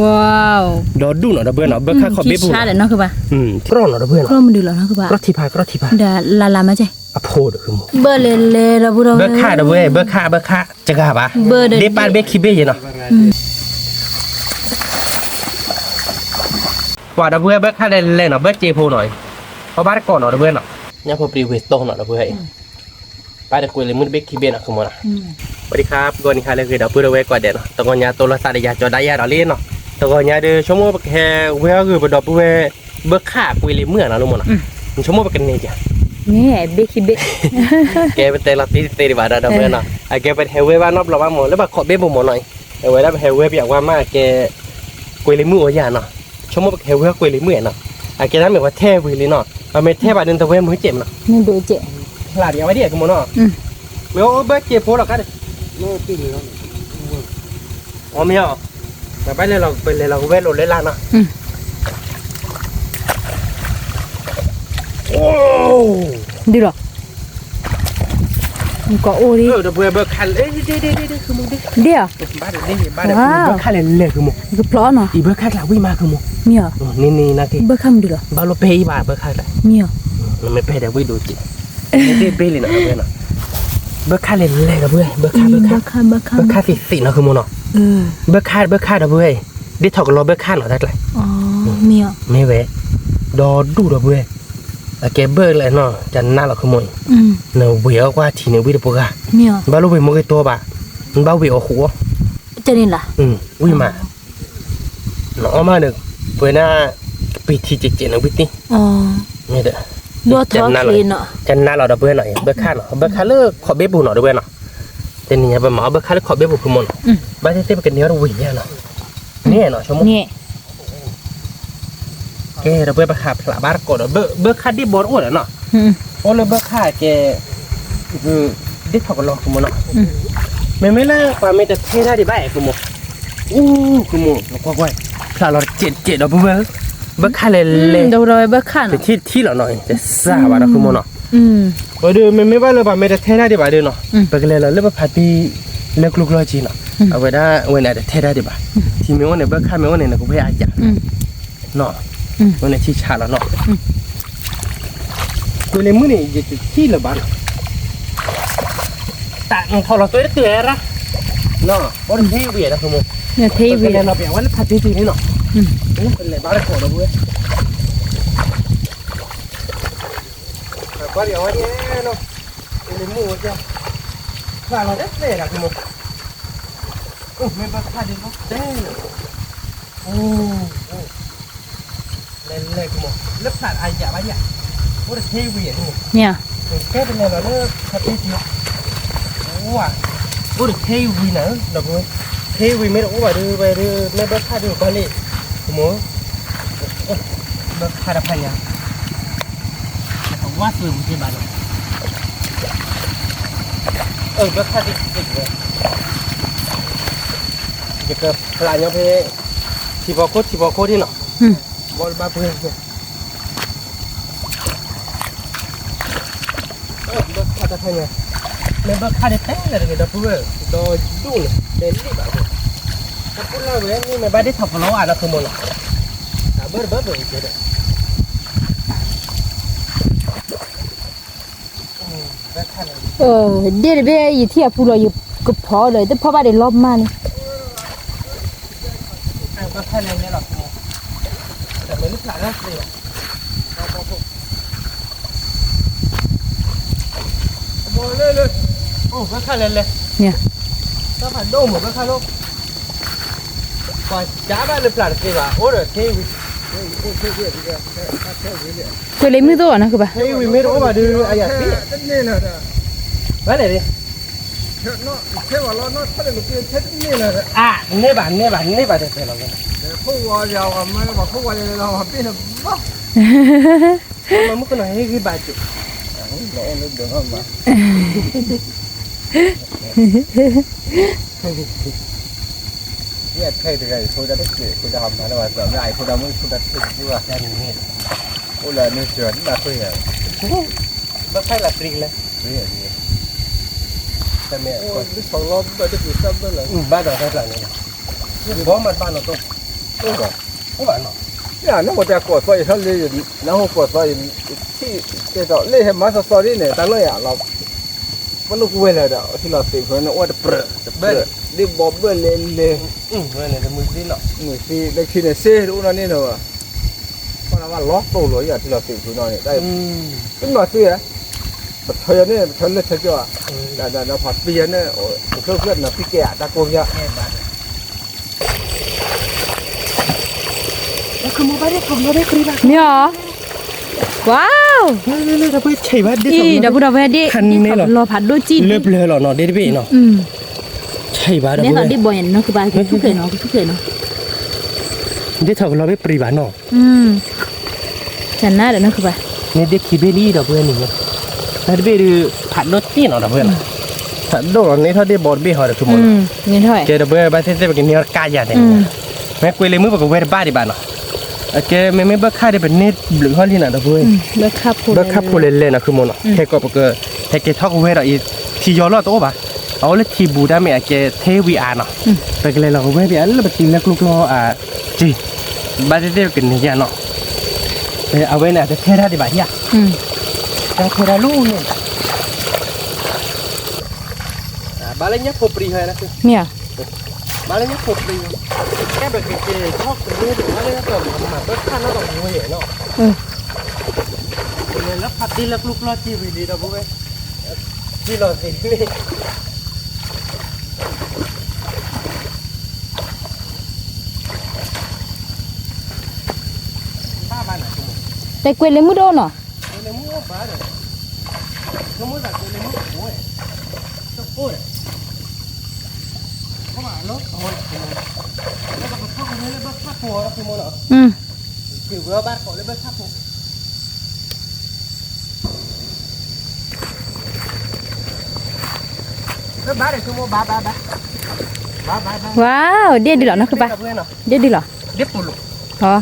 ว้าวดอดูเนาะเพื่อนเนาะเบิกค่าขอบเบี้ยบุญชาเลยเนาะคือป่ะร้อนเนาะเพื่อนร้อนมันดื้อแล้วเนาะคือป่ะกระทิพากระทิพาเดี๋ยวลามาใจอโพดคือหมดเบอร์เลเราพูดเบิกค่าเด้อเว้ยเบิกค่าจะกล้าปะเบอร์เดปานเบิกคิเบ้เนาะว่าเด้อเพื่อนเบิกค่าเล่นๆเนาะเบิกเจโพหน่อยเพราะบ้านก่อนเนาะเพื่อนเนาะยังพอปรีเวสโตเนาะเพื่อนป้าจะคุยเลยมึงเบิกคิเบ้เนาะคือหมดสวัสดีครับก่อนนี้ค่ะเลยคือเดี๋ยวพูดเอาไว้ก่อนเดี๋ยวเนาะตอนนี้ตัวละสัตว์ยาจอได้ยาเราเล่นเนาะตอนนี้เดี๋ยวชั่วโมงแค่เวลาคือประดับเวเบิกค่าคุยเลยเมื่อนะลุงมันชั่วโมงเป็นไงจ้ะนี่เบคิเบแกเป็นเตลัดตีดีบาดาเพื่อนเนาะแกเป็นเฮเวว่านอบเราว่าหมดแล้วแบบขอเบี้ยบุ๋มหน่อยเวลาเฮเวอยากว่ามาแกคุยเลยมืออย่างเนาะชั่วโมงเฮเวคุยเลยมือเนาะแกนั้นแบบว่าเทวิเลยเนาะมันไม่เทบาดเดินตะเวนมือเจ็บเนาะนี่ดูเจ็บหลาดยังไม่ได้กันหมดเนาะเวลเบิกเจ็บโผล่หรอกกันโน่ตีนี่เนาะอ๋อไม่เอาไปเลยเราไปเลยเราเวลโหลดเลยล่ะเนาะโอ้ดีหรอมันก็โอ้ดิเดี๋ยวเบิกคันเอ้ยเดี๋ยวคือมึงดิเดี๋ยวบ้านเดี๋ยวเบิกคันเลยคือมึงก็เพราะเนาะอีเบิกคันหลังวิ่งมาคือมึงมีเหรอนี่นะที่เบิกคันดีหรอบ้านเราเปย์บ้าเบิกคันเลยมีเหรอมันไม่เปย์แต่วิ่งดูจิไม่เปย์เลยนะเพื่อนเนาะเบิกคันเลยกับเพื่อนเบิกคันสินะคือมึงเนาะเบิกคันนะเพื่อนดิถอกเราเบิกคันเหรอได้เลยอ๋อมีเหรอไม่เว้ดอดูนะเพื่อนแกเบิกเลยเนาะจันน่าเราขโมยเนาะเวลกว่าทีนี้วิ่งปกะมีเหรอบ้านเราวิ่งมือตัวบ่ามันบ้าวิ่งหัวจะนี่ล่ะวิ่งมาเนาะมาหนึ่งเพื่อนน่ะปีที่เจ็ดนะวิธีอ๋อนี่เด้อดูท้องคลีนเนาะจันน่าเราดับเบิลหน่อยเบิกค่าเนาะเบิกค่าเลิกขอเบี้ยบุญหน่อยด้วยเนาะแต่นี่แบบหมอเบิกค่าเลิกขอเบี้ยบุญคือมันบ้านเต้เป็นเนื้อเราวิ่งเนี่ยเนาะนี่เนาะชั่วโมงแกเราเบิกราคาพละบ้านก่อนเบิกค่าดิบบอลอ้วนเนาะโอ้เลยเบิกค่าแกคือดิบถอกกันลองคือมันเนาะไม่เลิกว่าไม่แต่เท่ได้ดิบ้าคือมันคือมันแล้วก็ว่าพละเราเจ็ดเราเบิกค่าเลยดูเลยเบิกค่าแต่ที่เราหน่อยจะซาบะนะคือมันเนาะว่าเดิมไม่ว่าเลยว่าไม่แต่เท่ได้ดิบ้าเดินเนาะไปกันเลยเราเลิกพาตีเลิกลุกลอยจีเนาะเอาไว้ได้เว้นแต่เท่ได้ดิบ้าที่ไม่ว่าเนี่ยเบิกค่าไม่ว่าเนี่ยนะกูพยายามจับเนาะวันนี้ที่ชาแล้วเนาะกูเลยมื้อนี่จะที่ละบ้านต่างพอเราตัวได้เตือนละเนาะวันที่เวียนะคือมึงเนี่ยที่เวียเราเปลี่ยนวันพัดตีนี่เนาะเป็นเลยบ้านขอเราเว้ยก็เดี๋ยววันนี้เนาะเป็นหมูจ้ะข้าเราได้เลยนะคือมึงไม่บ้าข้าดีก็ได้โอ้เล่นเลยกูมองเล็บขาดไอ้ยาบ้าเนี่ยโอ้แต่เทวีอ่ะนี่เนี่ยแค่เป็นไงเราเลิกขัดเทวีโอ้ว่ะโอ้แต่เทวีนะดอกเว้ยเทวีไม่ได้โอ้ไปดูไม่เบิกขาดดูก่อนนี่กูมองเบิกขาดอะไรอย่างแต่ว่าสื่อมันที่บ้านเบิกขาดดิเลยจะเกิดพลายยังเพที่บอกโคตรที่เนาะบอลบ้าเพื่อนเนี่ยเบิกขาดอะไรเนี่ยเบิกขาดได้แต่เลยดับเบิ้ลดอดูเลยเด่นดีแบบนี้ถ้าพูดแล้วเว้ยนี่ไม่ได้ทับล้ออะไรคือมันหรอกเบิร์เลยเจ๋อเดี๋ยวเบี้ยยี่ที่พูดเราอยู่กับพ่อเลยแต่พ่อบ้านได้รอบมานี่เบิกขาดอะไรเนี่ยหรอกแต่ไม่รู้ขาดอะไรเลยเลยโอ้ก็ค่าเลยเนี่ยถ้าผ่านโดมหมดก็ค่าโลกก่อนจ้าบ้านเลยปลาเทวะโอ้เด้อเทวีกูเลยไม่ตัวนะคือป่ะเทวีไม่รู้ว่าดูอะไรสินี่นะไปไหนดิเทวะเราเนาะถ้าเกิดเป็นเทนี่นะเนี่ยบ้านเด็กเราเนี่ยผู้ว่าเราไม่บอกผู้ว่าเราเป็นบ้ามันมุกหน่อยให้คือบาดจุเนี่ยใครจะไงเขาจะได้เกิดเขาจะทำอะไรวะแต่ไม่ไอ้เขาจะไม่เขาจะถึงที่ว่าได้นี่โอ้เลยนี่เฉินมาคุยกันไม่ใช่ละตรีเลยแต่เนี่ยคนที่สองรอบก็จะอยู่ซ้ำด้วยเลยบ้านเราได้หลังนี้บ้านมันบ้านเราต้อง ก็ โอ้บ้านเนาะ เนี่ยน้องจะกดไฟเขาเลยน้องกดไฟที่จะเล่ให้มาสอรี่เนี่ยแต่เลยอ่ะเรามันลูกเวลาเด้อที่เราสิคนว่าจะเปรอะเบลดิบอบเบลเลย เว้ยเนี่ยจะมือซีเนาะ มือสิได้คิดเนี่ยเซ่รู้นั่นนี่เนาะเพราะว่าล็อกตัวเลยอ่ะที่เราสิคนเนี่ยได้เป็นมาสิอ่ะแต่เธอเนี่ยฉันเลยเธอจ้ะแต่เราผัดเปียเนี่ยโอ้เพื่อนนะพี่แก่ตะโกนเยอะ คือมึงไปได้ผมได้ครีบ มีเหรอว้าว นี่เราไปใช้บ้านได้ อีดับบุดับเวดี คันนี้เหรอ รอผัดด้วยจีน เลือบเลยเหรอเนาะได้ไปเนาะใช่บ้าน เนี่ย เรา เขาได้บ่อยเนาะคือบ้านทุกเคยเนาะทุกเคยเนาะ ได้ถอดเราไปปรีบ้านเนาะ ฉันน่าเดี๋ยวนะคือบ้าน นี่ได้คีเบลี่ดอกเบี้ยนี่ถ้าได้ไปดูผัดรสตีนเนาะดอกเบี้ยผัดโดนนี่ถ้าได้บอดเบี้ยหอดทุกคน เงินเท่าไหร่ เจอดอกเบี้ยบ้านเส้นๆไปกินเนื้อกาหยาดเนี่ยแม่กุยเลยมือปากเวทบ้านดีบ้านเนาะโอเคไม่เบิกค่าได้เป็นนี่หรือห้องที่ไหนดอกเบี้ย เบิกคับพูด เบิกค่าพูดเล่นๆนะคือมันเนาะแค่ก็ปากแค่เกทอกเวทอีที่ย้อนรอดตัวป่ะเอาเลยที่บูได้ไหมแกเทวีอาร์เนาะไปกันเลยเราเวทไปแล้วไปตีแล้วกลุกล้อจีบ้านเส้นๆไปกินเนี่ยเนาะเอาไว้เนี่ยจะเทได้ดีบ้านเนี่ยจะเทได้ลูกเนี่ยbalenya popri hai na เนี่ย balenya popri cái bề cái thóc cái này balenya tầm mà bớt khăn nó tầm nhiều vậy nó nên lắp phát đi lắp lúc lo chi vì đi đâu bố ấy chi lo gì đi ba bạn này chung แต่กวยเลยมุดโดนเนาะ lấy mua ba rồi nó mua là lấy mua của ấy cho cô đấy các bạn nó hồi nó còn thóc cái lấy bớt khát mùa thì mua nữa kiểu vừa bát họ lấy bớt khát mùa nó bá để tôi mua bá ว้าวเดี๋ยวดีหรอนะคือบ้านเดี๋ยวดีหรอ đếp bù lục อ๋อ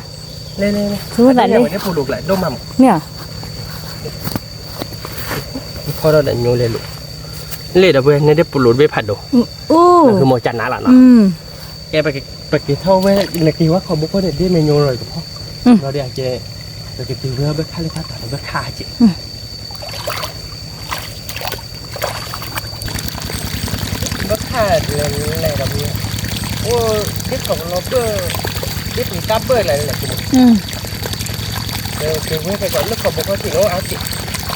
lên ซื้อแบบนี้ đếp bù lục lại đô mầm เนี่ย พอเราได้โยเลยลูกเล่ดเอาไปเนี่ยได้ปลุดไปผัดดู โอ้ คือหมอจันนะล่ะเนาะแกไปกินเท่าเว้ยในกี่ว่าเขาบอกว่าได้เมนูเลยกับพ่อเราเดี๋ยวแกไปกินเรือไปค่าเลยค่าต่อไปค่าจิก็ค่าอะไรแบบนี้โอ้ทิศของเราเบอร์ทิศมีซับเบอร์อะไรแหละคือเว้ยไปก่อนแล้วเขาบอกว่าที่เราเอาจิ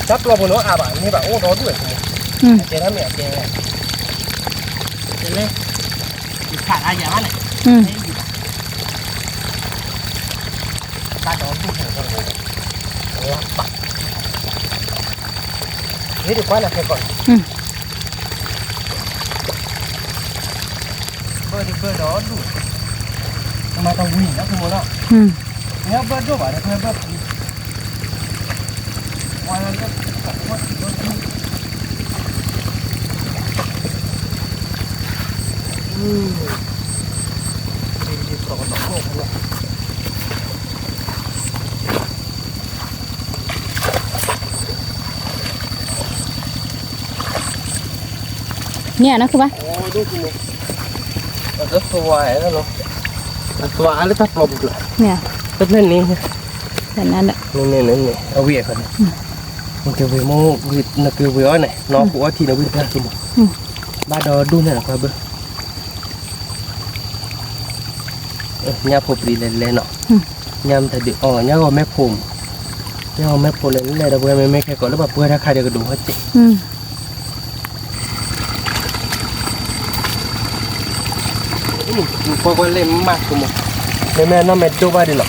ซับเราบนโน้อาบ่ะนี่แบบโอ้ร้อนด้วยเจ๊ทำเนี่ยเจ๊เจ๊เลยขาดอะไรอย่างนั้นเลยตาดอนพูดถึงกันเลยลับปัดนี่ดีกว่านะแค่ก่อนเบอร์ดอนดูมาต้องวิ่งนะคุณโมล่ะเนี่ยเบอร์ดูว่าเนี่ยเบอร์วันนั้นก็ว่าเนี่ยนะคือบ้าน โอ้ดูคุณมันจะสวยแล้วเนาะสวยแล้วถ้าปลอมด้วย เนี่ย เป็นเรื่องนี้ แต่นั้นแหละ นี่เอาเวียกันมันจะเวียโม่วิดนักเวียเนี่ยน้องผัวที่นักวิ่งได้ทุกคนบ้านดอดูเนี่ยนะครับเบ้อยาพบดีเลยเนาะยามแต่เด็กยาก็แม่ผมยาก็แม่ผมเลยเลยแต่เพื่อนไม่แค่ก่อนแล้วแบบเพื่อนถ้าใครเดี๋ยวก็ดูเขาจิพอคนเล่นมากกูมั้งแม่น้องแม่ดูบ้านดิหรอ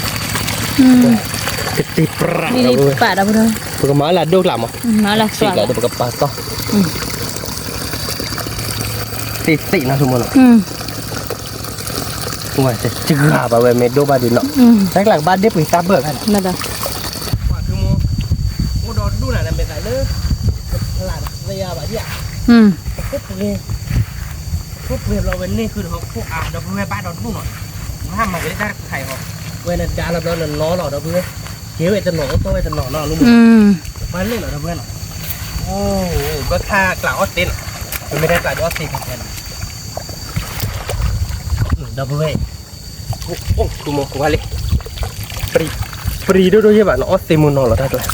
ติดปลา ดีๆป่าดับเลย ปกมาละดูหล่ะมั้ง มาละส ติด วัส ละ ดี ดูปกปลาต่อติดนะทุกคนว่าจะจืดแบบว่าเมดูบ้านดิเนาะแต่หลังบ้านเด็กไปตาเบิกกัน นั่นแหละ ว่าคือโมดอดูหน่ะนั่นเป็นไรเนอะหลานระยะแบบนี้ปุ๊บเลยปุ๊บเรียบเราเป็นนี่คือเขาพวกเราเพื่อบ้านเราดูหน่อยห้ามมาเลยได้ไข่เขาเวลาจานเราเราล้อเราเพื่อเกี่ยวไอ้ตะหนอตัวไอ้ตะหนอเนาะลุงบ้านเล่นเราเพื่อนโอ้ก็ค่ากล่าวออสตินมันไม่ได้กล่าวออสตินกันเราเพื่อ โอ้กูมองกูว่าเลยปรีด้วยใช่ป่ะเนาะเต็มมือนอนแล้วได้ด้วย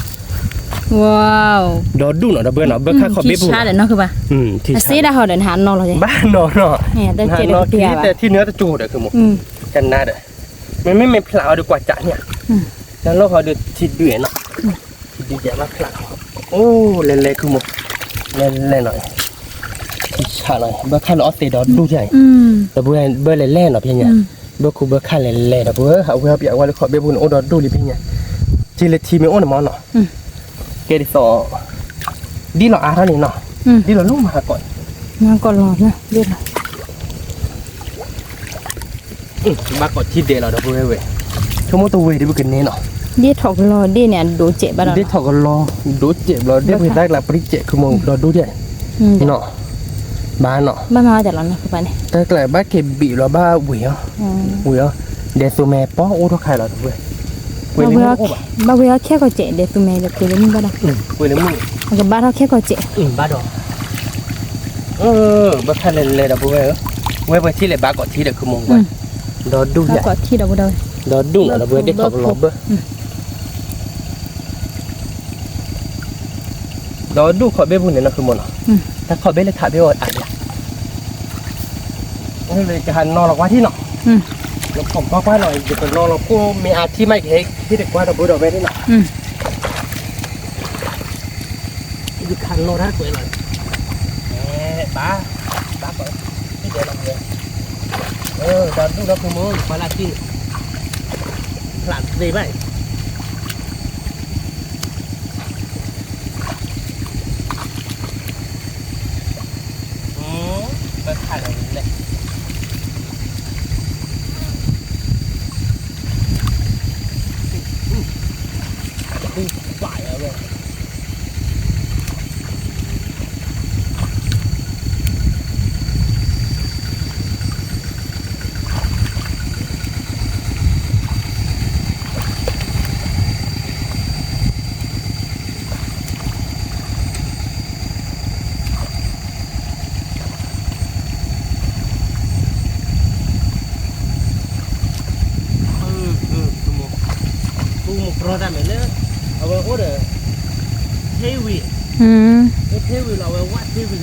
ว้าว ดอดูเนาะเบอร์เนาะเบอร์ค่าขอเบี้ยบุ ที่ชาเด้อเนาะคือป่ะ ที่ เสียดาเฮาเดินหานอนเลย บ้านเนาะ เนี่ยแต่เจ็ดเปีย แต่ที่เนื้อตะจูเด้อคือหมดกันน่าเด้อมันไม่พลาวดีกว่าจ้ะเนี่ยแล้วเราเขาเดือดทิดเดือดเนาะทิดเดือดมาพลาวโอ้เล่ๆคือหมดเล่ๆหน่อยที่ชาหน่อยเบอร์ค่าเนาะเตดอดูใหญ่แต่เบอร์เล่ๆเนาะเพียงเนี่ยเบอร์คูเบอร์ค่าเล่ๆเนาะเบอร์เอาเปียกว่าขอเบี้ยบุญโอ้ดอดูลิเพียงเนี่ยจีเลทีไม่โอ้เนาะมอนเนาะเกดิสอดีหรออาเท่านี้เนาะดีหรอลูกมาก่อน มาก่อนรอนะเรียก มาก่อนที่เดียวเราเดี๋ยวพูดให้เว้ยชั่วโมงตัวเว้ยได้ไปกินเนาะ เดีถอกรอเดีเนี่ยดูเจ็บบ้าง ได้ถอกันรอดูเจ็บเราได้ไปได้ละปริเจ็บคือมองเราดูใหญ่เนาะบ้านเนาะ บ้านมาจากเราเนาะคือบ้านนี่ แต่กลายบ้านเก็บบีเราบ้าหวีเดี๋ยวตัวแม่ป้อโอ้ทุกใครเราเว้ยเว้ยนี่มันโอ้บ่ บ้านเวลาแค่ก็เจ็บเดี๋ยวตัวแม่เดี๋ยวตัวนี้บ้าน เว้ยนี่มึง กับบ้านเราแค่ก็เจ็บ บ้าดอกบ้าคันเลยเราเว้ยเว้ยไปที่เลยบ้าก่อนที่เด็กคือมองไปเราดูใหญ่ ก็ที่เราได้ เราดูเราเว้ยได้ถอกรอบเบ้อเราดูขอเบี้ยบุญเนี่ยนะคือมันถ้าขอเบี้ยเลยขาเบี้ยอ่ะนี่เลยจะหันนอนหลักว่าที่เนาะแล้วผมก็ว่าหน่อยเดี๋ยวนอนเราก็มีอาที่ไม่เค้กที่เด็กว่าเราบูดเอาไว้ได้เนาะดูคันนอนได้สวยเลยบ้าก่อนที่เดี๋ยวเราเลยตอนดูเราคือมือพาราที่หลานดีไหมก็ถ่ายแบบนี้เลยตีฝ่ายเอาเลยเราทำแบบนี้เอาไว้โอ้เด้อเทวีเทวีเราไว้วัดเทวี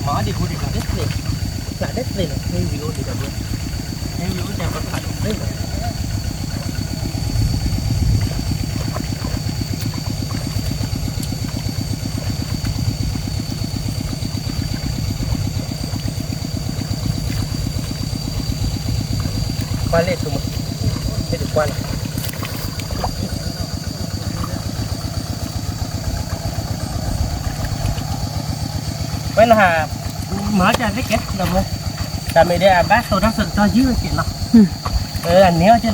หมาดิคุณดิคุณเด็ดเลยจะเด็ดเลยนะเทวีโอ้ดิแบบนี้เทวีโอ้จะประทัดได้ไหมVale, como de cuál. Bueno, mở ra cái kết đồng luôn. Tại mình đây bác tôi đã sợ cho dưới chuyện nào. Anh néo chứ.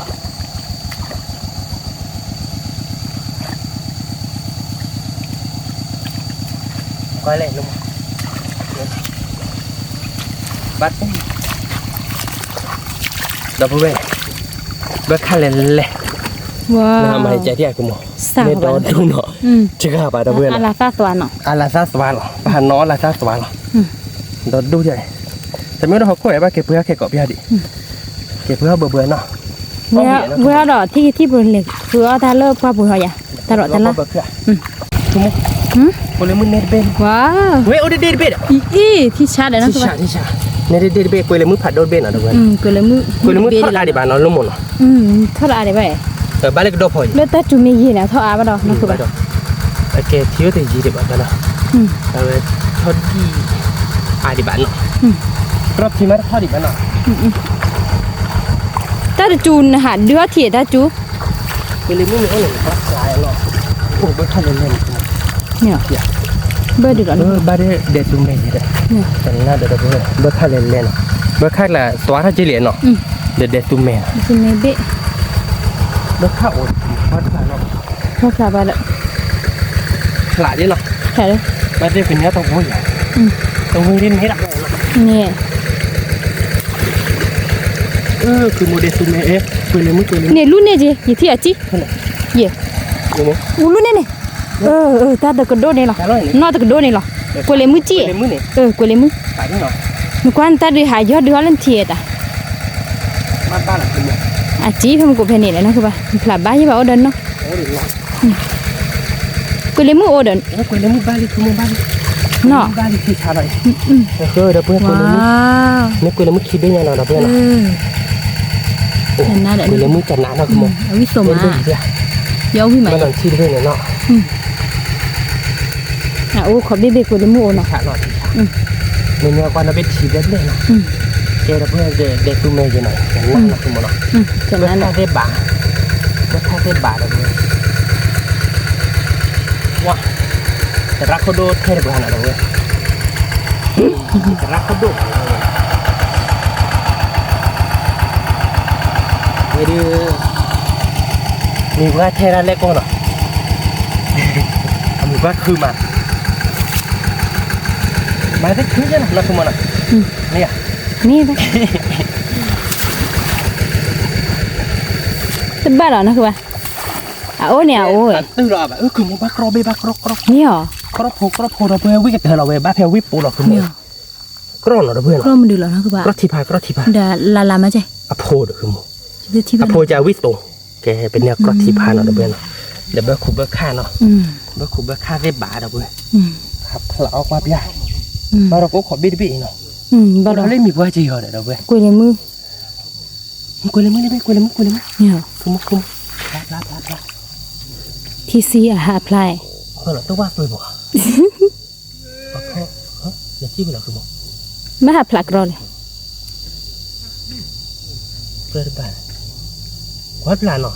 Quay lại luôn. Bắtเราเว้ยเบิกคันเลย ว้าว น้ำหายใจที่อากูมองเนี่ยเราดูเนาะจะกล้าไปเราเว้ย อาลาซาสวานเนาะ อาลาซาสวานหรอผ่านน้ออาลาซาสวานหรอเราดูใหญ่แต่ไม่ต้องเขาคุยว่าเก็บเพื่อแค่เกาะพี่ดิเก็บเพื่อเบื่อเนาะ เวลาดอกที่บนเหล็กคือเอาทาเลิกว่าบุญเขาอย่าตลอดตลอด ถูกไหมคนเลยมึงเน็ตเบน ว้าว เว้ยโอ้เด็ดเบน อีที่ชาเลยนะ ที่ชาเนี่ยเด็ดเบนคนเลยมึงผัดโดนเบนอ่ะทุกคน ก็เลยมือ คนเลยมึงทอดอะไรบ้างเนาะลุ่มหมดเนาะ เท่าไรไป บ้านเล็กโดพอย เลือดแต่จุมียีนะเท่าอาบ้าดอกนั่นคือแบบ โอเคเที่ยวแต่ยีเด็ดบ้านเนาะแล้วทอดที่อาดิบ้านเนาะรอบที่มาทอดดิบ้านเนาะ ถ้าจูนหาเดือดเถียถ้าจู คนเลยมึงมีอะไรทอดลายเนาะโอ้เบิร์ดทอดเล่นเนี่ยเบอร์ดีก่อน บ้านเด็ดลุงเมย์เลยแต่น่าเด็ดเบิร์ดทอดเล่นเนาะเบิร์ดข้างละสวัสดิ์จีเหลียนเนาะเด็ดตุ่มเมย์ จุมีเบะ เบิร์ดข้าวอดทอดเนาะ พอพลาไปละ หลายดิเนาะ ใช่เลย บ้านเด็กเป็นเนื้อตรงหัวอยู่ตรงหัวดิ้นให้ดักเนี่ย คือโมเดลตุ่มเมย์คนเลยมึงคนเลย เนี่ยรุ่นเนี่ยจียี่ที่อ่ะจีเย่ รู้ไหม รุ่นเนี่ย ta được cái đô này là nó được cái đô này là quên lấy mũi chi quên lấy mũi tại thế nào nó quan ta đi hái gió đưa lên thiệt à ba là cái à chỉ phải một cục này này nó cứ ba là ba như bảo đơn nó quên lấy mũi ô đơn quên lấy mũi ba đi không ba đi nó ba đi thì sao vậy rồi đó quên lấy mũi nếu quên lấy mũi khi bên nhà nào đó quên là quên lấy mũi chặt nát nó không ở cái sổ mà dấu với mày lần chi bên này nọ à ô khó biết biết quên lấy mũi nó chặt nọ mình nghe qua nó biết chi đến đây nè cái đó bây để tụi mình cái này chẳng là tụi mình nó chẳng là nó bà được wow rakodo thế được hả đâu rakodo vậy đi mình qua thế ra lấy con rồi mình qua khư mà mày thích khứ chứ nó không mà nè nè đây tức ba đó nó cứ ba à ô nè ôi từ rồi bà cứ một bác robe bác rock nè à crop hồ đó bây giờ cái là về bác theo whipปูrồi cứ một crop nó đó bây giờ crop mình được rồi nó cứ ba crop thi phai đã là làm gì à phô được cứ một à phôจะwhipตรงแกเป็นเนี่ย crop thi phai nó đó bây giờเดี๋ยวเบอร์คูเบอร์ค่าเนาะเบอร์คูเบอร์ค่าเรียบบาทđó bâyครับเราออกมาพี่มาเราก็ขอบิดบิเนาะเราเล่นมีว่าจีเหรอเดี๋ยวเว้ย quên lấy mưa quên lấy mưa nè không lát TC à apply là tôi qua tôi bỏ là chi bây giờคือ mà apply rồi tôi được bạn quá là nó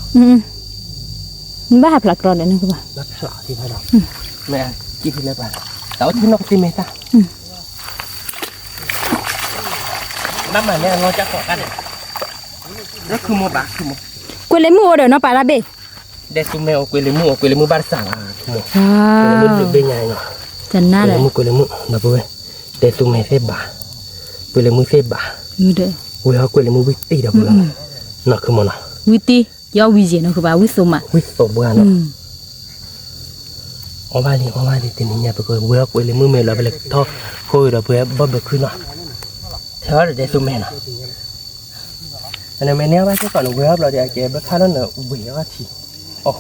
mà apply rồi đấy nó cứ ba nó lạ thì phải đâu mẹ chi thì lấy bạn tao thì nó tìm mày ta năm mà nè nó chắc có ăn rấtคือmua bạcคือmua quên lấy mưa rồi nó phải là bể để tụi mèo quên lấy mua bán sảng à mua quên lấy mua bên nhà nhở chân na đấy quên lấy mua nó bơi để tụi mèo xếp bả quên lấy mua xếp bả như đấy quên họ quên lấy mua vít tì đó bơi nóคือmua nào witi do vi gì nó cứ bảo wit mà vít tổ bơi nó ở ba đi tìm nhà bơi quên họ quên lấy mua mèo là bơi thôi thôi là bơi bơi khứ nó thế là để tụi mèo nó anh em nè ba cái còn quên họ là để cái bơi khá nó nở quỷ nó thì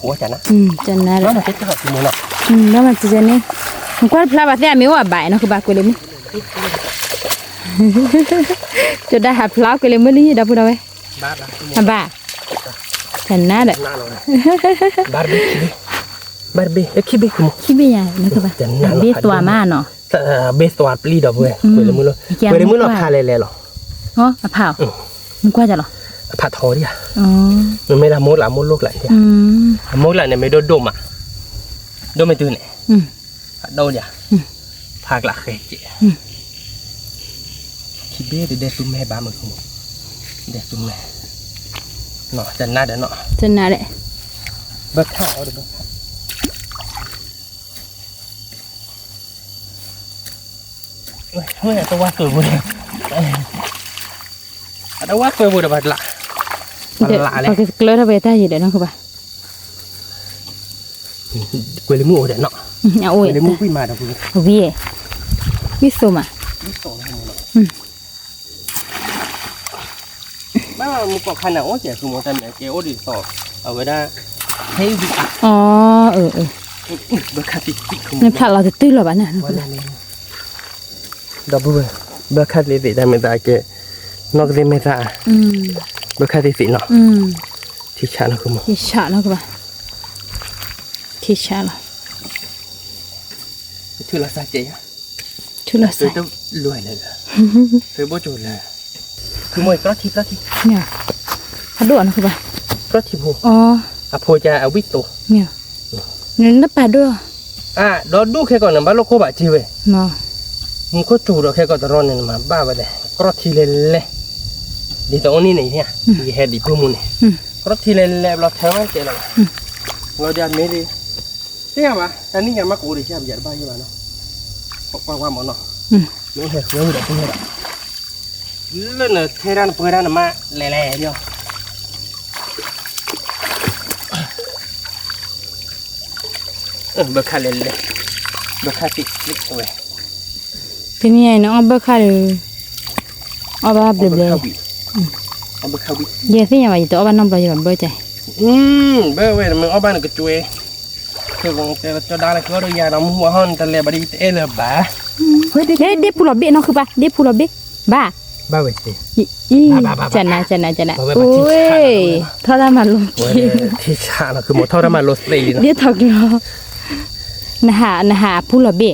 ủa chả nè chân na nó đấy là cái hợp mua nó đó mà tự nhiên không có pla bát này miếng bài nó cứ ba quên lấy cho đã hạt pla quên lấy mới đi đâu đâu ấy ba chân na đấy Barbie khi biết không khi bây giờ nó cứ ba biết tua mà nó biết tua pli đâu vậy quên lấy nó pha lè rồi hả phao mình qua giờ rồi pha thò đi à mình mới làm mốt luộc lại đi mốt lại này mới đốt đôm à đôm mấy thứ này đâu nhỉ phạc là khề chị khi biết thì để tụi mẹ ba mình không để tụi mẹ nọ chân na đấy bớt thảo được ôi tôi qua cửa rồi đã quá quên được bật lạ đấy cái lơ ra về ta gì để nó không ba quên lấy mua để nọ ôi lấy mua quy mà đâu vì biết số mà mà một cọc khăn nào chỉ dùng một tấm để kéo đi sọ ở bên đó thấy gì à bớt khát thì nên phải là từ là bạn nào đó bớt khát thì để mình tại cái nó cái mấy ta bớt khát thì nó thì chả nó không thì chả nó các bạn thì chả là thứ là sao chị thứ là sao tôi lười này tôi bố chủ là cứ mồi có thịt nè hạt đũa nó các bạn có thịt hồ à phôi cha ở bít tổ nè nên nó phải đũa à đó đu khi còn là bao lô cô bà chi về mà không có chủ được khi còn tao ron này mà ba vậy đấy có thịt lele đi tao oni này nha đi hết đi phu này có thịt lele lo theo anh chị là lo đi ăn mấy đi thế hả anh đi nhà má cụ để xem giờ bao nhiêu bạn nó qua món nó nó hết nó được không hết lên là thế ra nó ra mà lè nhá เบอร์คาเลเลยเบอร์คาติดนิดเว้ย ทีนี้น้องเบิกค่ะเลยเอาบ้าเบลเบล เอาเบอร์คาวิ เยอะสิยังไงตัวบ้านน้องเราอยู่แบบเบิกใจ เบอร์เว้ยมึงเอาบ้านก็ช่วยคือวงจะได้ก็ได้ยาน้ำหัวห้องแต่เลยบดีเอเลยบ้า เฮ้ยเด็กผู้หลบเบี้ยน้องคือบ้าเด็กผู้หลบเบี้ยบ้า บ้าเว้ยสิ อีจันนะโอ้ยทรมานลง ที่ชาเราคือหมดเท่าน้ำมันโรสตีนะ เดี๋ยวถอดล้อนะหาผู้หลบเบี้ย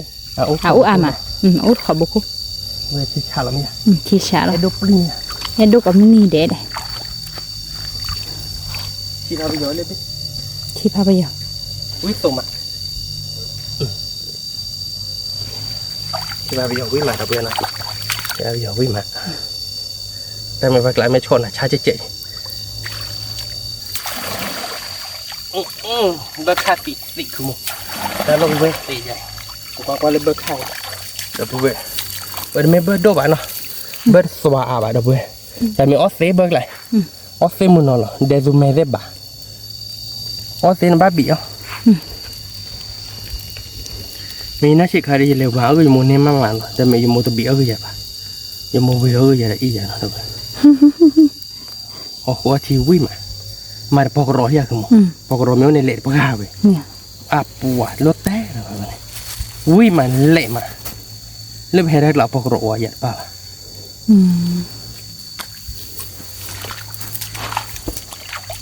เอาอามาอุดขอบุก เว้ยที่ชาเราเนี่ย ที่ชาแล้ว ไอ้ดปลี เฮ็ดดูกับมึงนี่เด็ด ที่เราไปย้อนเลยพี่ ที่พาไปอยู่ วิ่งตรงมาที่เราไปย้อนวิ่งมาตะเบียนนะที่เราไปย้อนวิ่งมาแต่ไม่ว่าไกลไม่ชนนะช้าเจ๊เบอร์คาติติคือมุแต่ลงเว้ยตีใหญ่ก็เลยเบอร์คาเดี๋ยวเว้ยเบอร์ไม่เบอร์โดบ้าเนาะเบอร์สวาบ้าเดี๋ยวเว้ยแต่ไม่ออสเซเบอร์ไรออสเซมุนนอเดซูเมเดบ้าออสเซนบ้าบีอ่ะมีน่าเชื่อใครจะเลี้ยวบ้าก็ยังโมเนมั่งมันแต่ไม่ยังโมตัวบีก็ยังบ้ายังโมบีก็ยังอีอย่างนั้นเลยโอ้โหทีวิ่งมาปอกรอยอะคือมั้งปอกรอยไม่เอาในเละปากกาไปอ่ะปวดรถแต้นะแบบนี้วิ่งมาเละมาเริ่มเห็นได้หลับปอกรอยอย่างป่ะ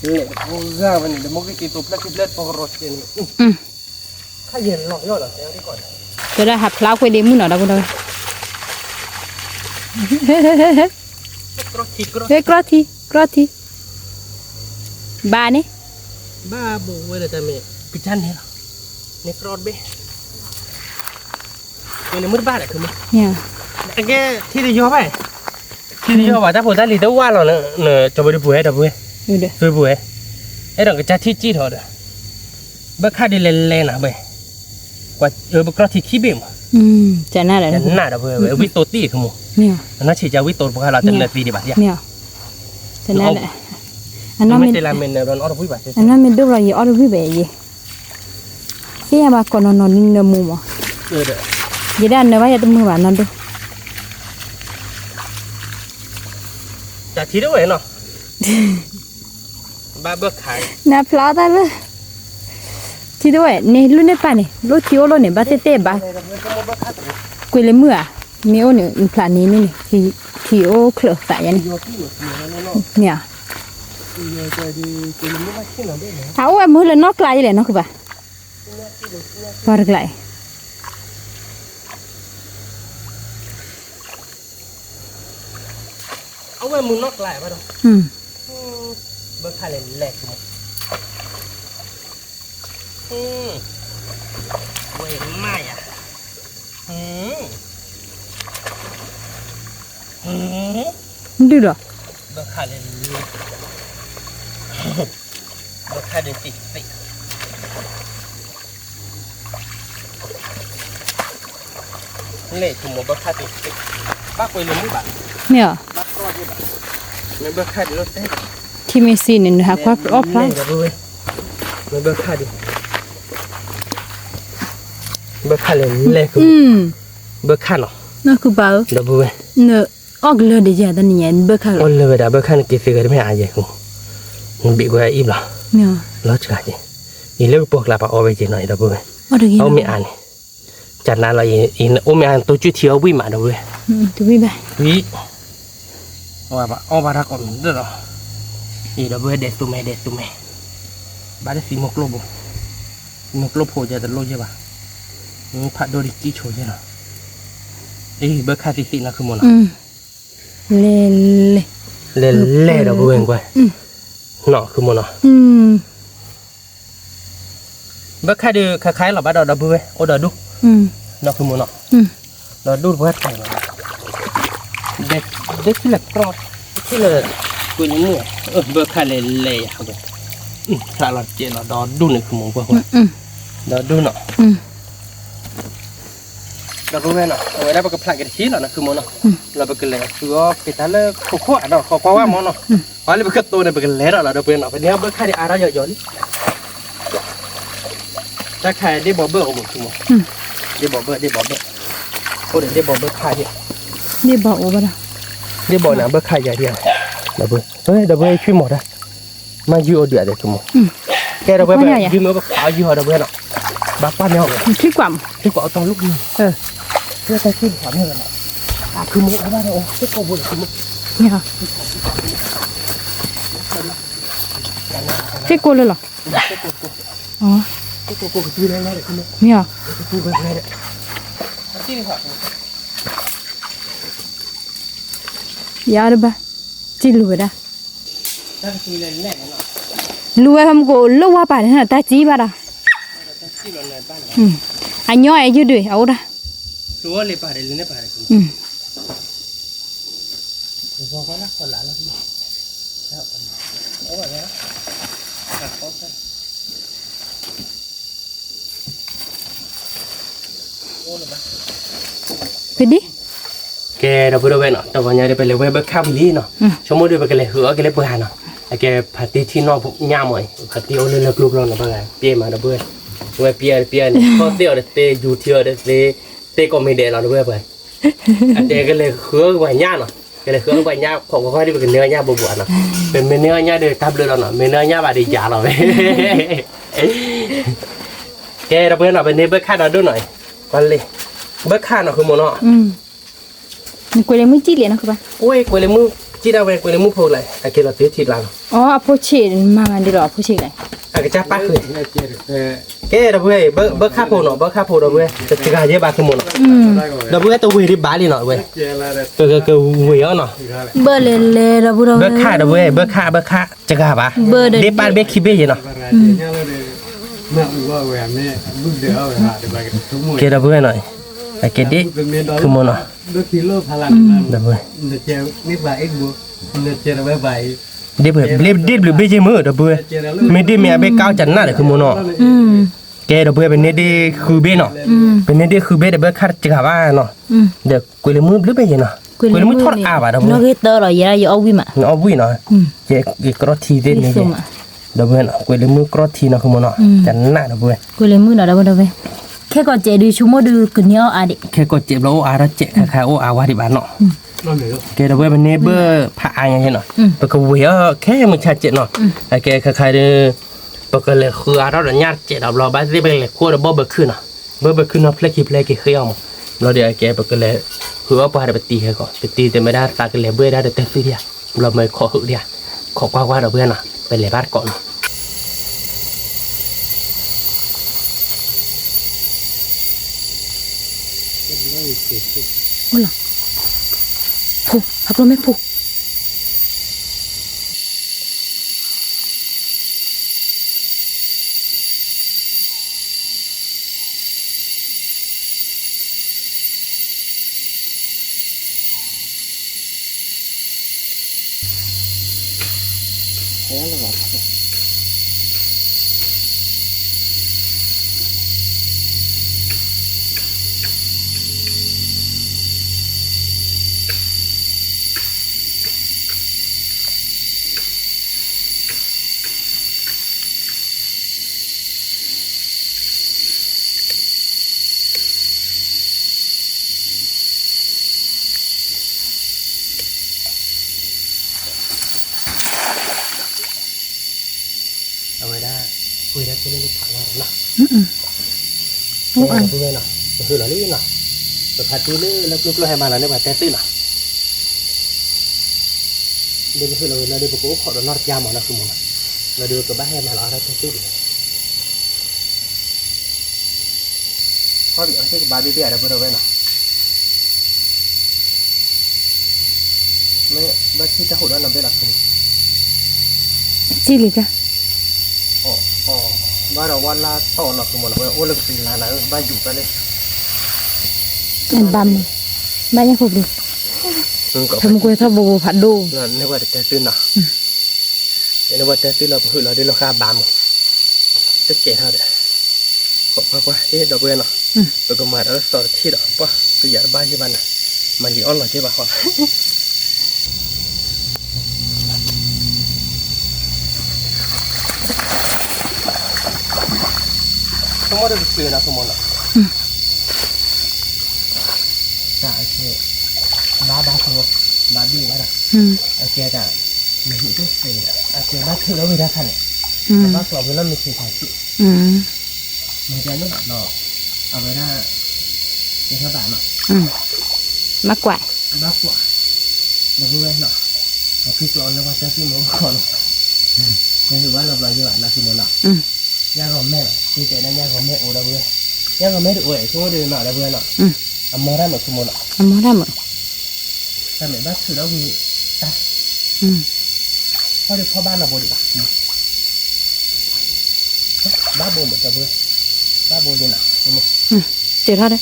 เละโอ้ยวันนี้เดี๋ยวมุกกินตัวพลักกินเลือดปอกรอยเจนี่ข้าเย็นหลอกย่อหรอเดี๋ยวที่ก่อนจะได้หับพลาวคุยดีมุ่นหน่อยนะคุณเอ้ยเฮ้ยกรอทีบ้านี่บ้าบุ้งเว้ยแต่ไม่พิจารณาเนี่ยกรอดเบ้เนี่ยมืดบ้าเลยคือมั้งเนี่ยแกที่ได้ย่อไปที่ได้ย่อว่าถ้าผมได้ลีดว่าเราเนี่ยจะไปดูบุ้ยได้บุ้ยดูบุ้ยไอ้เราก็จะที่จี้ถอดเบอร์ค่าดีเล่นๆนะเบ้กว่าเบอร์กรอดที่ขี้เบ้มจะน่าเลยน่าได้บุ้ยวิโตตี้คือมั้งเนี่ยน่าเชื่อจะวิโตพวกเราจะเลือดดีดีบ้างเนี่ยจะน่าเลยอันนั้นไม่ได้ลาเมนเนอร์นอร์บุ้ยบ้างอันนั้นมันดูเราอยู่ออร์บุ้ยแบบยี่เสียมาก่อนนอนเนื้อมูมั้งยี่ด้านเนื้อว่าจะต้องมือหวานนั่นดูจะทีด้วยเนาะบ้าเบิกขายน่าพลาดได้เลยทีด้วยนี่รุ่นนี้ป่ะนี่รุ่นคิวรุ่นนี่บ้าเต้บ้ากุยเลยเมื่อมีโอเนี่ยอินพลานี้นี่คิวเคลือบแต่ยันเนี่ยเอาไว้มือเลยนอกไกลเลยเนาะคือป่ะพอไกลเอาไว้มือนอกไกลป่ะเนาะเบิกขายเลยแหลกหมดเว้ยไม่อ่ะดูหรอเบิกขายเลยเบิกขายเลยติเละจุ่มเบิกขายติบ้าคุยเลยมึงบ้าเนี่ยบ้ารอดบ้าไม่เบิกขายรถเต้ที่ไม่ซีนี่นะคะก็ออฟไลน์ไม่เบิกขายดิเบิกขายเลยเละคือเบิกขายเนาะนั่นคือบ้าดับเบิ้ลเนอะออกเลยเดี๋ยวจะนี่ยันเบิกขายออกเลยดับเบิ้ลขายกี่ฟิกร์ไม่อาเยกูมันบีกว่าอีบล่ะเนี่ยล้อจักรจีอีเล็กพวกลาปะเอาไปจีหน่อยดับเบิ้ลเอาไม่อ่านจากนั้นเราอีนเอาไม่อ่านตัวจุดเที่ยววิ่งมาดับเบิ้ลตัววิ่งไปวิ่งว่าปะเอาบารักก่อนเด้ออีดับเบิ้ลเด็ดตัวแม่บ้านสีมกโลบโผล่จะแต่โลใช่ปะผัดโดริกิโชใช่หรอเบิร์คาติสินะคือมันเล่ดับเบิ้ลกว่าเนาะคือมันเนาะเบิร์คาดูคล้ายๆหรอบ้านดับเบิ้ลโอ้ดับดูเนาะคือมันเนาะดับดูเบิร์คแต่งเด็กที่เหลือกรอบที่เหลือกูนี่เนี่ยเบิร์คาเล่ครับเว้ยถ้าเราเจอเราดับดูนี่คือมันกว่าดับดูเนาะดับเบิ้ลเนาะเอาไว้ได้ปากพลายกันทีเนาะคือมันเนาะเราไปกันเลยคือว่าไปทานเลยข้าวเนาะข้าวว่ามันเนาะวันนี้ไปกันตัวเนี่ยไปกันเลยเราดับเบิ้ลเนาะไปเนี่ยเบิร์คาที่อาราเยอะๆนี่ จะขายได้บ่เบิกของมึงคือมั้งได้บ่เบิกโอ้เดี๋ยวได้บ่เบิกขายเนี่ย นี่บอกว่าล่ะ ได้บ่นะเบิกขายใหญ่เดียวดับเบิลเฮ้ยดับเบิลช่วยหมดอ่ะมาอยู่เดือดเดี๋ยวคือมั้งแกดับเบิลแบบยืมมือขาวอยู่ดับเบิลเนาะบ้าป้าเนี่ย ขี้กว่ำ ที่ก็เอาตอนลูกนี่เพื่อจะขึ้นขวาเนี่ยแหละคือมุกบ้านเนี่ยโอ้ที่โกบุญคือมุก เนี่ยค่ะเจ๊กูเลยเหรออ๋อ ที่โกบุญคืออะไรเนี่ยคือมุก เนี่ย คืออะไรเนี่ยที่นี่ค่ะ ยาเลยบ้าจีลูด้า ตั้งคืออะไรแน่เนาะ ลูทำกูลูว่าป่านนี่นะตาจีบ้าด่ะ ที่เราเนี่ยบ้าน อันย่อยอยู่ด้วยเอาด่ะ รู้เลยป่าเดี๋ยวเนี่ยป่าเดี๋ยวคือพอเขาละคนละแล้วพี่แล้วเอาไว้นะเอาไปโอ้เลยบ้า ไปดิ แกเราพูดไว้เนาะแต่วันนี้ไปเลยเว็บข้ามลีเนาะชั่วโมงเดียวไปกันเลยหัวกันเลยเบื่อเนาะแกพัดที่ที่นอกย่าหมอยพัดที่เอาเรื่องกลุ่มเราเนาะบ้างไงเปี้ยมาเนาะเบื่อเว้ยเปี้ยเนี่ยพอเที่ยวเตะยูเที่ยวเตะก็ไม่เด่นเราเบื่อไปแต่กันเลยหัวไว้ย่าเนาะกันเลยหัวไว้ย่าของเขาที่เป็นเนื้อย่าบวบเนาะเป็นเนื้อย่าเดือดทับเลยเราเนาะเป็นเนื้อย่าบาดีจ่าเราแกเราเบื่อเนาะเป็นเนื้อเบื่อข้าเราด้วยหน่อยวันเลยเบื่อข้าเนาะคือโมเนาะนี่กูเลยไม่จีเลยนะคือป่ะ โอ้ยกูเลยมึงจีดเอาไว้กูเลยมึงพูดอะไรไอ้เกล้าตีทีหลัง อ๋ออโพเชนมาดีหรออโพเชนเลย ไอ้กระจ้าป้าคือแกเราเว้ยเบอร์ข้าพูดเนาะเบอร์ข้าพูดเราเว้ยจะจีกันเยอะบ้าขึ้นหมดเนาะเราเว้ยตัวเว้ยรีบบ้าเลยเนาะเว้ยก็เว้ยเนาะ เบอร์เลยเราบุเรา เบอร์ข้าเราเว้ยเบอร์ข้าจะกล้าปะเดี๋ยวป้าเบอร์คิดเบ้ยเนาะ เมื่อว่าแหวนนี่บุญเดือดหาเดี๋ยวไปทุกมื้อ แกเราเว้ยหน่อยไอ้เกดิคือหมดเนาะ ด้วยกิโลพลัง เราเว้ย เจ้านี่บ่ายบัวเจ้าไปบ่าย เดี๋ยวเบลเจมือเราเว้ยไม่ได้มีอะไรก้าวจันหน้าเลยคือหมดเนาะแกเราเว้ยเป็นเนดีคือเบ้เนาะเป็นเนดีคือเบ้เดี๋ยวเบอร์ข้าจะกล้าบ้าเนาะเดี๋ยวกูเลยมือหรือเบ้เนาะกูเลยมือทอดอาบะเราเว้ย nó cái tơ rồi vậy là giờ vi mà เอาวิ่งเนาะเจ๊กรอทีเด่นเนี่ยเดี๋ยวเว้ยเนาะกูเลยมือกรอทีเนาะคือมันเนาะจันหน้าเดี๋ยวเว้ย กูเลยมือหน่อยเดี๋ยวเว้ยแค่ก่อนเจดูชั่วโมงดูกันเนี้ยอ่ะดิ แค่กดเจ็บแล้วอาระเจ๊คาโออาวาดิบานเนาะ นั่นเหรอ แกเดี๋ยวเว้ยเป็นเนเบอร์พาอายยังไงเนาะปกเวียแค่มึงชัดเจนเนาะไอ้แกคล้ายๆเด้อปกเลยคืออาเราญาติเจ็ดเราบ้านที่เป็นเลยขั้วเราเบอร์ขึ้นเนาะเบอร์ขึ้นเนาะเพลย์กี่เครื่องเราเดี๋ยวแกปกเลยคือว่าพอไปตีให้ก่อนไปตีแต่ไม่ได้ตากันเลยเบื่อได้แต่ฟิเดียเราไม่ขอหือเดียขอกว่าเราเบื่อเนาะไปเลยบ้านก่อน ôi là phụ học luôn mấy phụเอาไว้ได้คุยได้ที่ไม่ได้ถามเราหรอกนะ không ăn คุยได้หน่อยคือเราลื่นหน่อยแต่พัดตื้อลื่นแล้วลุกให้มาแล้วเนี่ยมาแต่ตื้นหน่อยเดี๋ยวคือเราเดี๋ยวปุ๊บขอเรานอดยามหมดนะคือหมดเราเดี๋ยวกับบ้านให้มาเราอะไรแต่ตื้นข้อดีที่บาร์บี้เบียร์เราเพิ่มไว้หน่อยไม่บ้านที่จะหุ่นแล้วนำไปหลักคือ chi lì cả อ๋อบ้านเราวันละต่อหนักคือหมดเลยโอ้เลิกปีละนะบ้านอยู่ไปเลย anh băm bao nhiêu phục đi thầm quê thao bồ phạt đồ นั่นนึกว่าแต่ตื้นนะนึกว่าแต่ตื้นเราคือเราได้ราคาบามจะเก๋เท่าเดิมขอบคุณว่าที่เราเบื่อเนาะแล้วก็มาแล้วสอนที่เราป่ะก็อยากบ้านที่บ้านน่ะมันดีอ่อนหน่อยใช่ป่ะครับ มดเสือนะคือมันอ่ะจ้าโอเคบ้าคือบ้าบี้บ้าละโอเคจ้ามีหินตัวเสือโอเคบ้าคือแล้ววิธีขั้นเนี่ยบ้ากรอบแล้วมีสีขาวสีมันจะนุ่มหน่อเอาไว้ได้จะทำแบบเนาะมากกว่าบ้ากว่าเราดูเลยเนาะเราพิจารณาว่าจะซื้อหมูก่อนนี่คือว่าเราลอยอยู่อ่ะนะคือมันเนาะย่าของแม่ที่เจนั่นย่าของแม่โอ้เราเบื่อย่าของแม่ดูโอ้ยช่วงเดือนหน่อยเราเบื่อเนาะอมอได้หมดคือมันเนาะอมอได้หมดแต่แม่บ้านคือเรามีตาพ่อเด็กพ่อบ้านเราบ่ดีป่ะบ้าโบหมดเราเบื่อบ้าโบเย็นอ่ะเจอเท่าไหร่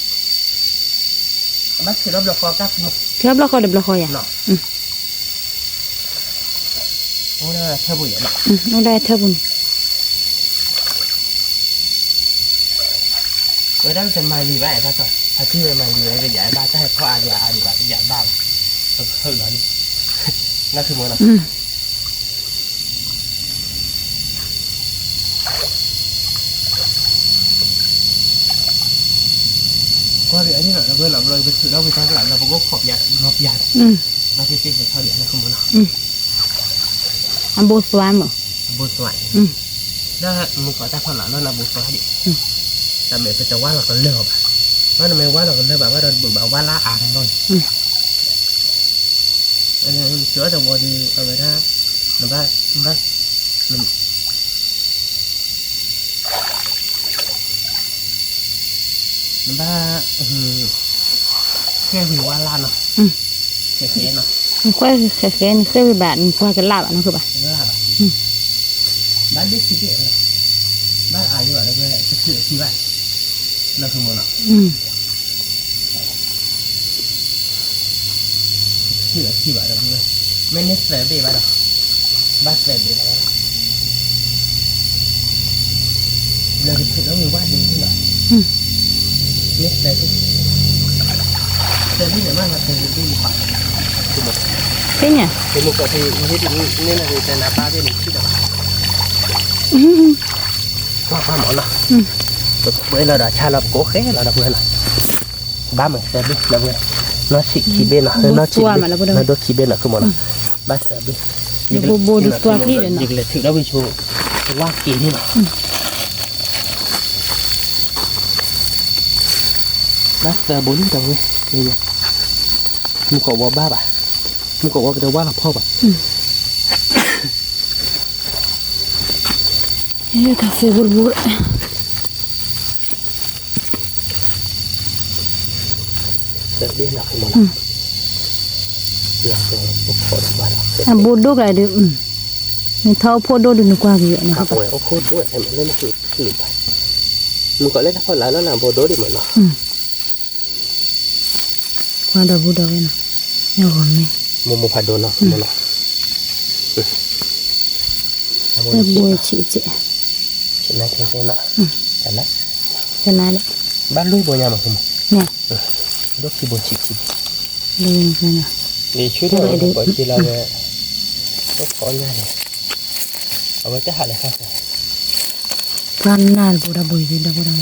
บ้านคือเราบล็อกคอกักมั้งเท่าบล็อกคอเด็บบล็อกคออย่างเนาะโอ้ได้เท่าบุญเนาะไม่ได้เท่าบุญเมื่อได้เป็นมาลีบ้าไอ้ป้าต่อถ้าที่เป็นมาลีไอ้ก็ใหญ่บ้าจะให้พ่ออาดีอาดีบ้าใหญ่บ้าเฮ้ยเหรอดินั่นคือมันเนาะก็เดี๋ยวนี้เราเบื่อเราเลยไปซื้อเราไปทำหลังเราบอกว่าขอบยาขอบยาเราที่ติดเท่าเดียวนั่นคือมันเนาะอันโบสวานมั้งโบสวานได้มึงขอจากคนหลังแล้วนะโบสวานดิแต่เมื่อไปจะว่าเราก็เลิกว่าทำไมว่าเราก็เลิกแบบว่าเราบุญแบบว่าล่าอาทั้งนั้นอันนี้เชื่อแต่ว่าดีเอาไว้ถ้ามันบ้าแค่วิวว่าล่าเนาะแค่เนาะมันค่อยแค่นี่ค่อยแบบมันค่อยกันลาบอ่ะนั่นคือป่ะลาบบ้านเด็กที่เด็กบ้านอายุอะไรก็ได้คือที่บ้านนั่นคือมันเนาะที่บ้านเราด้วยไม่เน้นเสพเบ้บ้านเราบ้านเสพเบ้บ้านเราเราคือเรามีว่าดีที่ไหนเน้นเสพที่ไหนบ้างเราเคยดูดีป่ะเป็นไงเป็นมุกที่นี่นี่นะคือแต่หน้าตาเป็นที่แบบว่าหมอเนาะเมื่อเราได้ชาลับโก้แค่เราได้เพื่อนละบ้าเหมือนเซบิเราเพื่อนน้าชิคีเบนนะน้าชิเบนน้าดูคีเบนนะคือหมดละบ้าเซบิโบดูตัวพี่เลยนะยิงเลยถึงแล้ววิชูว่ากี่นี่นะบ้าเซบุนี่ตัวเว้ยนี่มึงก็ว่าบ้าป่ะมึงก็ว่าจะว่าเราพ่อป่ะคาเฟ่บูร์เด็กเบี้ยหนักขึ้นมาหลักเลยพวกคนบ้านเราบูร์ดูอะไรดูมีเท้าพูดดูดูนึกว่าเยอะนะครับโอ้โหด้วยไอ้มันเล่นคือไปมึงก็เล่นทั้งคนแล้วนะบูร์ดูดิเหมือนเนาะว่าดาบูร์ดูเลยนะยังหอมไหมมุมผัดโดนเนาะมันเนาะแต่บัวชี้เจ๊ชนะเท่ๆนะชนะเลยบ้านลุยบัวยามาคุณเนี่ยดูขี้บัวชี้ลุยกันนะดีช่วยด้วยบ่อยทีละเลยก็ของ่ายเลยเอาไว้จะหาอะไรครับพันนาบัวดาบัวยืนดาบัวดา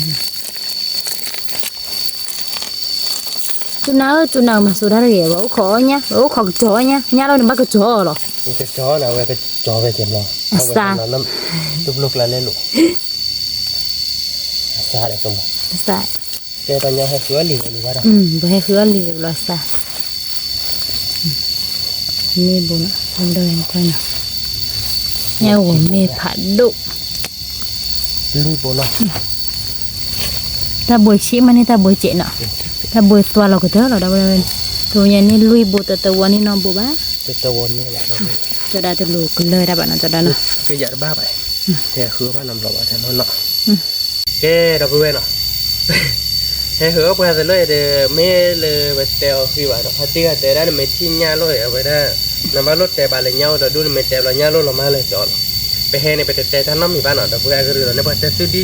จุนเอามาสุดาเลยว่าขอเนี่ยขอจ่อเนี่ยเราเนี่ยบ้าก็จ่อหรอมันจะจ่อนะเว้ยก็จ่อไปเจ็บเราเอาไว้ทำน้ำลุกแล้วเล่นลูกซาเลยสมมติซาเจ้าปัญญาให้เฟื้อหลีหรือว่าอะไรบ่ให้เฟื้อหลีหรอซานี่บุญทำเดินไปนะเนี่ยผมมีผัดดุลุยบุญเนาะถ้าบุยชี้มันนี่ถ้าบุยเจเนาะถ้าบุยตัวเราก็เถอะเราได้เลยตัวนี้นี่ลุยบุตรตัวนี้น้องบุบ้าตัวนี่แหละจะได้ตัวลูกเลยได้บ้านจะได้เนาะก็อยากบ้าไปแต่คือว่านำเราว่าแต่นอนเนาะแกเราไปเว้นเนาะให้เหอไปแต่เลยเดี๋ยวไม่เลยไปเตะคือว่าเราพัดตีกันแต่ได้ไม่ทิ้งยาเลยเอาไปได้นำมารถแต่บาเลยเงาเราดูไม่เตะเราเงารถเรามาเลยจอดไปให้ในไปเตะท่านน้องมีบ้านเนาะแต่พวกไอ้กระเรือในบ้านเตะซื้อดี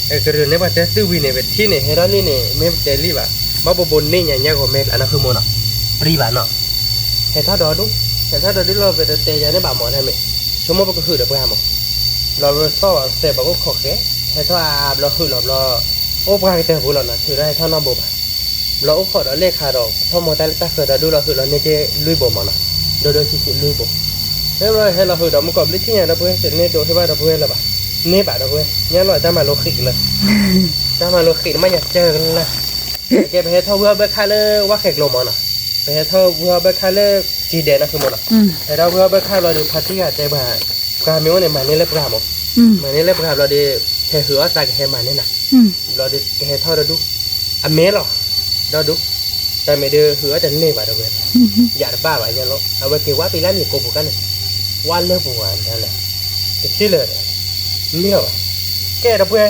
ไอ้กระเรือในบ้านเตะซื้อวินเนี่ยไปที่เนี่ยให้เรานี่เนี่ยไม่เตะรีบอ่ะบ้าบนนี่อย่างของเมฆอันนั้นคือโมเนาะปรีบ้านเนาะให้ท่าดอดูแต่ถ้าเราได้เราไปเตะยาในบ้านหมอได้ไหมชั่วโมงก็คือเดี๋ยวไปหาหมอเราต่อเตะบอกว่าขอแค่ ให้ท่ออาบเราคือเราโอ้ปากเตะหูเรานะถือได้ท่อนอบบเราโอ้ขอเราเลขาดอกท่อมอตาตาเกิดเราดูเราคือเราเนี่ยจะลุยบ่มานะโดยชิลุยบ่เฮ้ยเราให้เราคือเรามันกอบลิขิเนี่ยเราเพื่อเสร็จเนี่ยโดยที่ว่าเราเพื่ออะไรบ้างเนี่ยแบบเราเพื่อเนี่ยเราจะมาโลคิกเลยจะมาโลคิกไม่อยากเจอกันเลยแกไปให้ท่อเพื่อเบิกค่าเลยว่าแขกลงมานะไปให้ท่อเพื่อเบิกค่าเลยจีเดนะคือมันนะแต่เราเพื่อเบิกค่าเราดูพัทยาใจบ้าการมีว่าในมันนี่เล็บกราบมันนี่เล็บกราบเราดีแค่หัวตาแค่มันนี่นะเราดีแค่ท่อเราดูอเมหรอเราดูแต่ไม่เดือหัวจะเน่บ่เราเว้ยอย่าบ้าบ่ยังเราเอาไปเกี่ยวว่าไปแล้วมีโกบุกันวันเลิกบุกันนั่นแหละที่เลยเนี่ยแกเราเพื่อ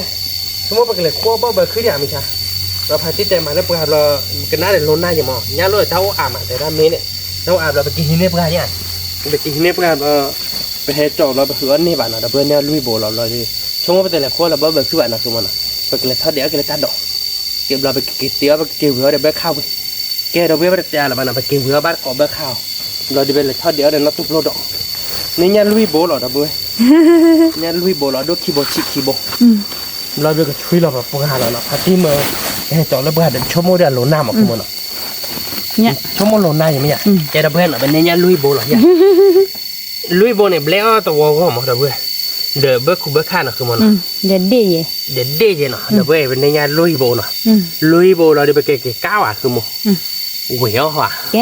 สมมติว่าเกิดขั้วบ่ขึ้นอย่างมิชาเราพาที่ใจมาแล้วเพื่อเรากันน่าจะล้นหน้าอย่างมอเนี่ยเราเท่าอาบแต่ด้านนี้เนี่ยเราอาบเราไปกินหินเนี่ยเพื่อเนี่ยไปกินหินเนี่ยเพื่อไปให้จบเราไปหัวนี่บ้านเราเพื่อเนี่ยลุยโบเราดิสมมติว่าแต่ละขั้วเราบ่ขึ้นบ้านเราคือมันไปเกิดท่าเดียวเกิดท่าดอกเก็บเราไปกินเตี้ยวไปเก็บหัวเดี๋ยวไปข้าวแกเราไปแต่ละบ้านเราไปกินหัวบ้านกอบไปข้าวเราดิเป็นเลยท่าเดียวเดี๋ยวนับทุบโลดอกนี่เนี่ยลุยโบเราเพื่อเนี่ยลุยโบเราดูคีโบชิคีโบเราดูก็ช่วยเราแบบปงหาเราเนาะพัดที่เมื่อให้จอดแล้วเพื่อเดินชั่วโมงเดียวโลน่ามาคือมันเนาะเนี่ยชั่วโมงโลน่าอย่างนี้แกเราเพื่อนเนาะเป็นเนี่ยลุยโบเราเนี่ยลุยโบเนี่ยเบลล์ตัวก็หมดเราเพื่อเดอเบิร์คูเบิร์ข้าเนาะคือมันเด็ดดีเด็ดดีเนาะเราเพื่อเป็นเนี่ยลุยโบเนาะลุยโบเราเดี๋ยวไปเก๋ๆก้าวอ่ะคือมันเหวี่ยงว่ะแก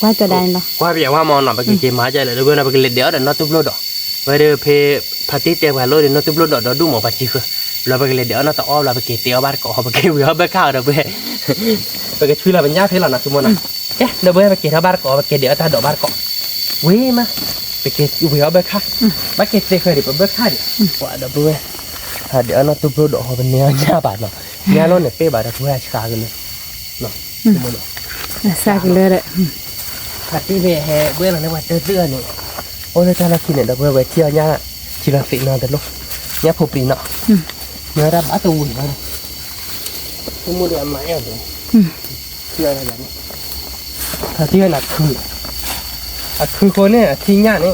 ว่าจะได้เนาะว่าเบียว่ามองเนาะไปเก๋ๆมาใจเลยเราเพื่อนเราไปเก๋เดี๋ยวเดี๋ยวนัดทุบโลดอกไปเดี๋ยวเพย์พัดที่เตะไปโลดเดี๋ยวนัดทุบโลดอกเราดูหมอปัจจิคือเราไปเก๋เดี๋ยวนัดต่อเราไปเก๋เตี้ยวบ้านเกาะไปเก๋เหวี่ยงไปข้าวเราเพื่อไปเก๋ช่วยเราเป็นญาติเพื่อนเรานะคือมันนะเอ๊ะเราเพื่อไปเก๋ท่าบ้านเกาะไปเก๋เดี๋ยวท่าดอกบ้านเกาะวิ่งมาไปเก็บอยู่เหวี่ยงไปข้ามาเก็บเตะเคยดิไปเบิกข้าดิว่าเดี๋ยวเพื่อถ้าเดี๋ยวนัดทุบโลดอกเป็นเนี่ยญาติบ้านเนาะเนี่ยเราเนี่ยเป้บ้านเราเพื่อช้ากันเลยเนาะมันเนาะซากิเลยเลยพัดที่เพื่อเบื่อเราเนี่ยว่าเตื้อเนี่ยโอ้ยจ้าเราคิดเนี่ยเราเพื่อไปเที่ยวเนี่ยชิลาสินอนแต่ลูกเนี่ยผูปีเนาะเนื้อรับอัตวุ่นมาทุ่มมือเดือดมาเอวเลยเที่ยวอะไรอย่างนี้ถ้าเที่ยวหนักคือคนเนี่ยทิ้งยากนี่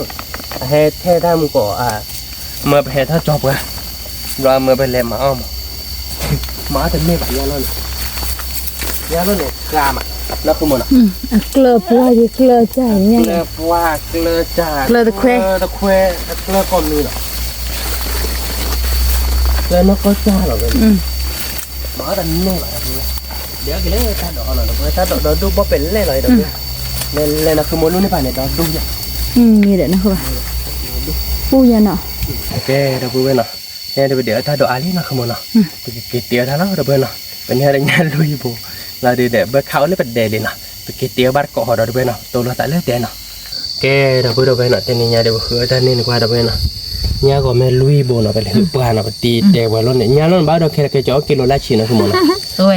ให้แท้ได้มึงก่อเมื่อไปถ้าจบกันเราเมื่อไปเล่นมาอ้อมมาแต่ไม่แบบยาล้นยาล้นเนี่ยกล้ามาแล้วคือมันอ่ะเกลือปัวยี่เกลือใจเนี่ยเกลือปัวเกลือจ่าเกลือตะเควตะเควเกลือก้อนมือหรอเกลือนกก็จ่าหรอเว้ยมาแต่นุ่งอะไรด้วยเดี๋ยวกี่เล่ตาดอกหน่อยเว้ยตาดอกเราดูว่าเป็นเล่อะไรเดี๋ยวเล่นะคือมันรู้ในป่าเนี่ยเราดูอย่างมีเด็ดนะคือปูยันเนาะโอเคเราพูดไปเนาะเนี่ยเดี๋ยวตาดอกอะไรนะคือมันเนาะไปเกี่ยวเตี้ยท่าแล้วเราไปเนาะเป็นเนี่ยอะไรเนี่ยลุยบูเราเดี๋ยวเบิกเขาเนี่ยเป็นเดลินะไปเกี่ยวเตี้ยบ้านเกาะเราไปเนาะตัวเราแต่เล่เตี้ยเนาะแกเราพูดไปเนาะแต่เนี่ยเดี๋ยวเหือท่านนี่กว่าเราไปเนาะเนี่ยก็ไม่ลุยบูเนาะไปเลยปลาเนาะไปตีเตะไว้แล้วเนี่ยล้นบ้านเราแค่จะเอากิโลละชิ้นนะคือมัน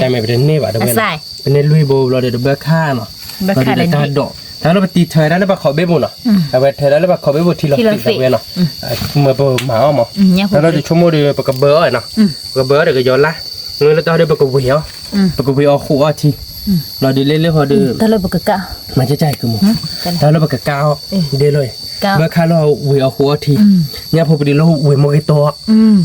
แต่ไม่เป็นเนี่ยแบบเราไปเนาะเป็นเนี่ยลุยบูเราเดี๋ยวเบิกข้าเนาะเราเดี๋ยวตาดอกถ้าเราไปตีเธอแล้วเราไปขอเบบเนาะเอาไปเธอแล้วเราไปขอเบบที่เราติดเราไปเนาะเมื่อหมาอ๋อแล้วเราจะชั่วโมงเดียวไปกับเบอร์เนาะกับเบอร์เดี๋ยวก็ย้อนละเงินเราต้องได้ไปกับเหี่ยวไปกับเหี่ยวขู่ทีเราดีเล่นๆพอดีถ้าเราไปกับกะมันจะใจคือมึงถ้าเราไปกับกาวเดี๋ยวเลยเมื่อข้าเราเหี่ยวขู่ทีเนี่ยพอดีเราเหี่ยวมวยตัว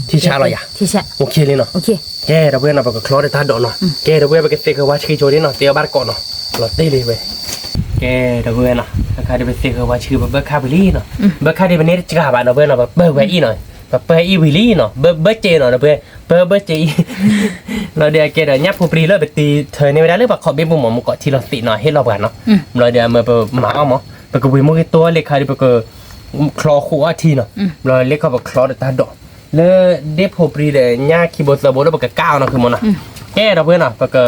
ที่ชาเราอย่าที่ชาโอเคเลยเนาะโอเคแกเราเพื่อนเราไปกับคลอได้ท่าดอกเนาะแกเราเพื่อนไปกับเตะกับว่าชื่อโจนี่เนาะเตี้ยบ้านก่อนเนาะเราเต้เลยเว้ยแกเราเพื่อนเนาะข้าได้ไปเตะกับว่าชื่อเบอร์คาบิลี่เนาะเบอร์คาได้ไปเนตจ้าบ้านเราเพื่อนเนาะเบอร์ไว้อีหน่อยเบอร์อีวิลี่เนาะเบอร์เจเนาะเราเพื่อนเบอร์เจเราเดี๋ยวแกเดี๋ยวยับผู้ปรีเลิกไปตีเธอในเวลาเลิกแบบขอเบี้ยบุ๋มหมอมุกที่เราติหน่อยให้เรากันเนาะเราเดี๋ยวมาไปหมาเอาหมอไปกับวิมุกตัวเล็กใครไปกับคลอคู่อาทีเนาะเราเล็กเขาแบบคลอตาดอกแล้วเด็บผู้ปรีเลยยักคีย์บอร์ดสบู่แล้วไปกับก้าวเนาะคือมันเนาะแกเราเพื่อนเนาะไปกับ